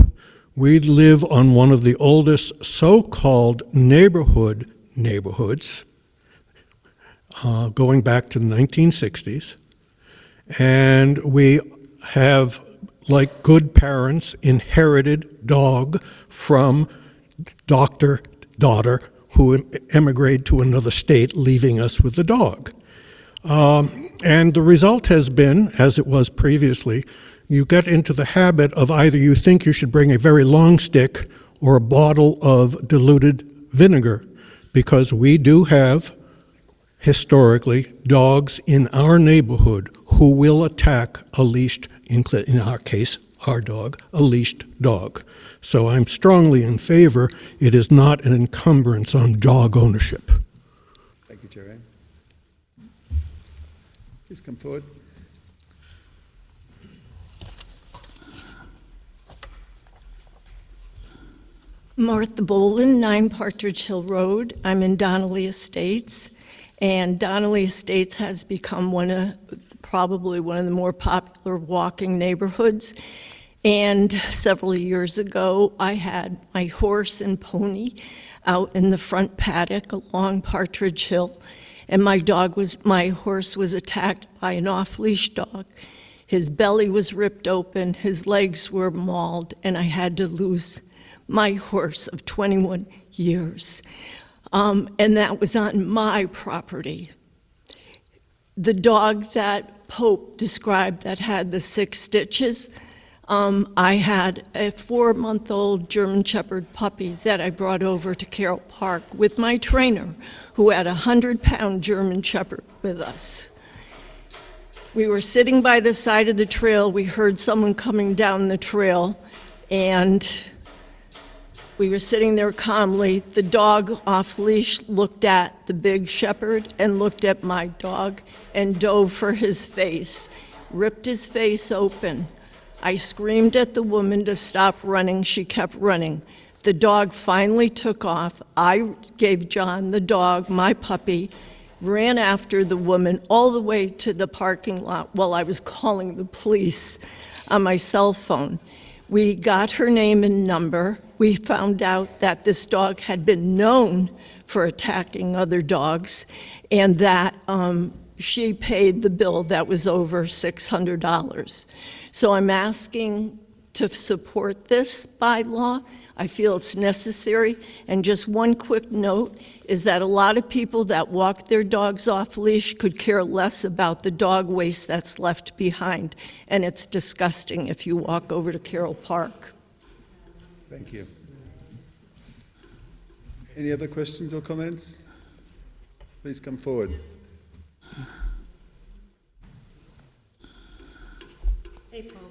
We live on one of the oldest so-called neighborhoods, going back to the 1960s, and we have, like good parents, inherited dog from daughter who emigrated to another state, leaving us with the dog. And the result has been, as it was previously, you get into the habit of either you think you should bring a very long stick or a bottle of diluted vinegar, because we do have, historically, dogs in our neighborhood who will attack a leashed, in our case, our dog, a leashed dog. So I'm strongly in favor. It is not an encumbrance on dog ownership. Thank you, Jerry. Please come forward. Martha Boland, 9 Partridge Hill Road. I'm in Donnelly Estates, and Donnelly Estates has become probably one of the more popular walking neighborhoods. And several years ago, I had my horse and pony out in the front paddock along Partridge Hill, and my horse was attacked by an off-leash dog. His belly was ripped open, his legs were mauled, and I had to lose my horse of 21 years. And that was on my property. The dog that Pope described that had the 6 stitches, I had a 4-month-old German Shepherd puppy that I brought over to Carroll Park with my trainer, who had a 100-pound German Shepherd with us. We were sitting by the side of the trail. We heard someone coming down the trail, and we were sitting there calmly. The dog off leash looked at the big shepherd and looked at my dog and dove for his face, ripped his face open. I screamed at the woman to stop running. She kept running. The dog finally took off. I gave John, the dog, my puppy, ran after the woman all the way to the parking lot while I was calling the police on my cell phone. We got her name and number. We found out that this dog had been known for attacking other dogs, and that she paid the bill that was over $600. So I'm asking to support this bylaw. I feel it's necessary. And just one quick note is that a lot of people that walk their dogs off leash could care less about the dog waste that's left behind. And it's disgusting if you walk over to Carroll Park. Thank you. Any other questions or comments? Please come forward. Hey, Paul.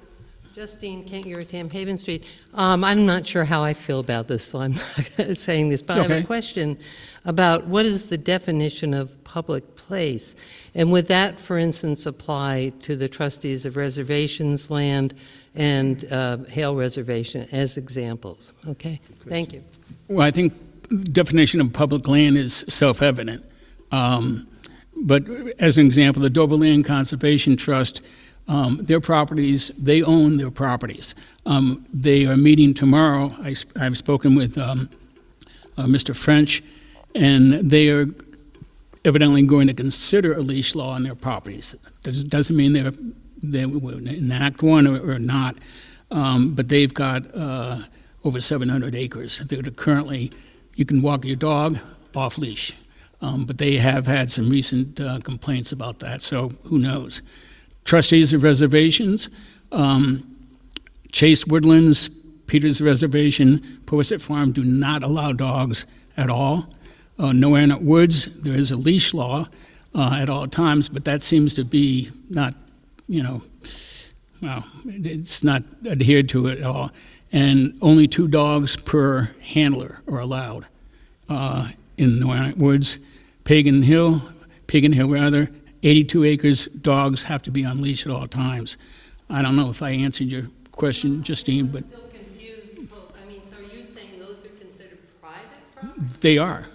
Justine Kent, Tam Haven Street. I'm not sure how I feel about this, so I'm not saying this, but I have a question about what is the definition of public place? And would that, for instance, apply to the trustees of reservations land and Hale Reservation as examples? Okay, thank you. Well, I think the definition of public land is self-evident. But as an example, the Dover Land Conservation Trust, their properties, they own their properties. They are meeting tomorrow. I've spoken with Mr. French, and they are evidently going to consider a leash law on their properties. That doesn't mean they will enact one or not, but they've got over 700 acres. They're currently, you can walk your dog off leash, but they have had some recent complaints about that, so who knows. Trustees of reservations, Chase Woodlands, Peters Reservation, Poisson Farm do not allow dogs at all. Nowhere in Woods, there is a leash law. at all times, but that seems to be not, well, it's not adhered to at all. And only 2 dogs per handler are allowed in the woods. Pagan Hill, 82 acres, dogs have to be on leash at all times. I don't know if I answered your question, Justine, but I'm still confused. Well, I mean, so are you saying those are considered private property? they are.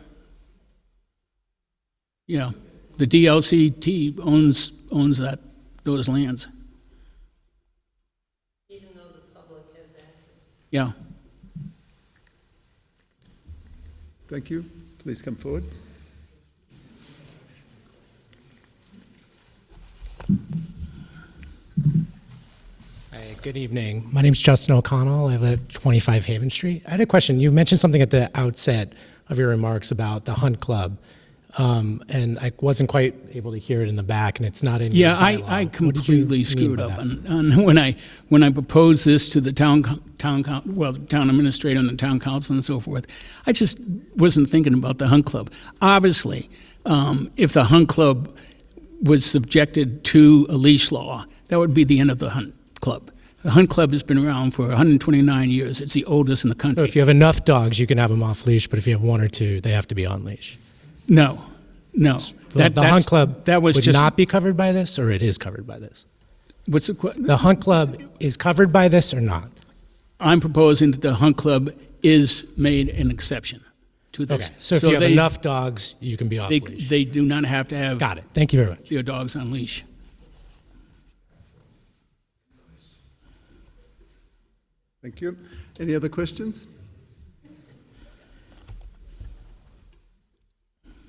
Yeah, the DLCT owns those lands. Even though the public has access? Yeah. Thank you. Please come forward. Hi, good evening. My name's Justin O'Connell. I live at 25 Haven Street. I had a question. You mentioned something at the outset of your remarks about the Hunt Club, and I wasn't quite able to hear it in the back, and it's not in your bylaw. I What did you completely mean screwed by up. that? And when I proposed this to the town administrator and the town council and so forth, I just wasn't thinking about the Hunt Club. Obviously, if the Hunt Club was subjected to a leash law, that would be the end of the Hunt Club. The Hunt Club has been around for 129 years. It's the oldest in the country. So if you have enough dogs, you can have them off leash, but if you have 1 or 2, they have to be on leash. No. The Hunt Club would just not be covered by this, or it is covered by this? What's the question? The Hunt Club is covered by this or not? I'm proposing that the Hunt Club is made an exception to this. Okay, so if you have enough dogs, you can be off leash. They do not have to have. Got it. Thank you very much. Their dogs on leash. Thank you. Any other questions?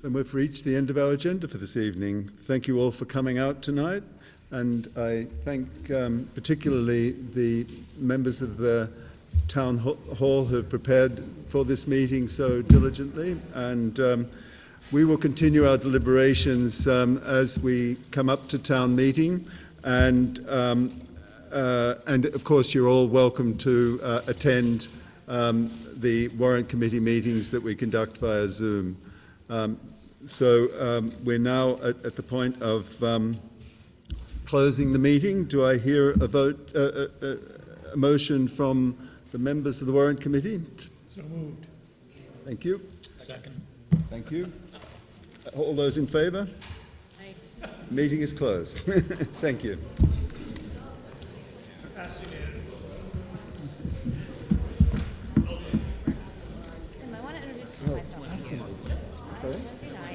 Then we've reached the end of our agenda for this evening. Thank you all for coming out tonight, and I thank particularly the members of the town hall who have prepared for this meeting so diligently, and we will continue our deliberations as we come up to town meeting, and of course you're all welcome to attend the Warrant Committee meetings that we conduct via Zoom. So we're now at the point of closing the meeting. Do I hear a motion from the members of the Warrant Committee? So moved. Thank you. Second. Thank you. All those in favour? Aye. Meeting is closed. Thank you. I want to introduce myself. Sorry? And I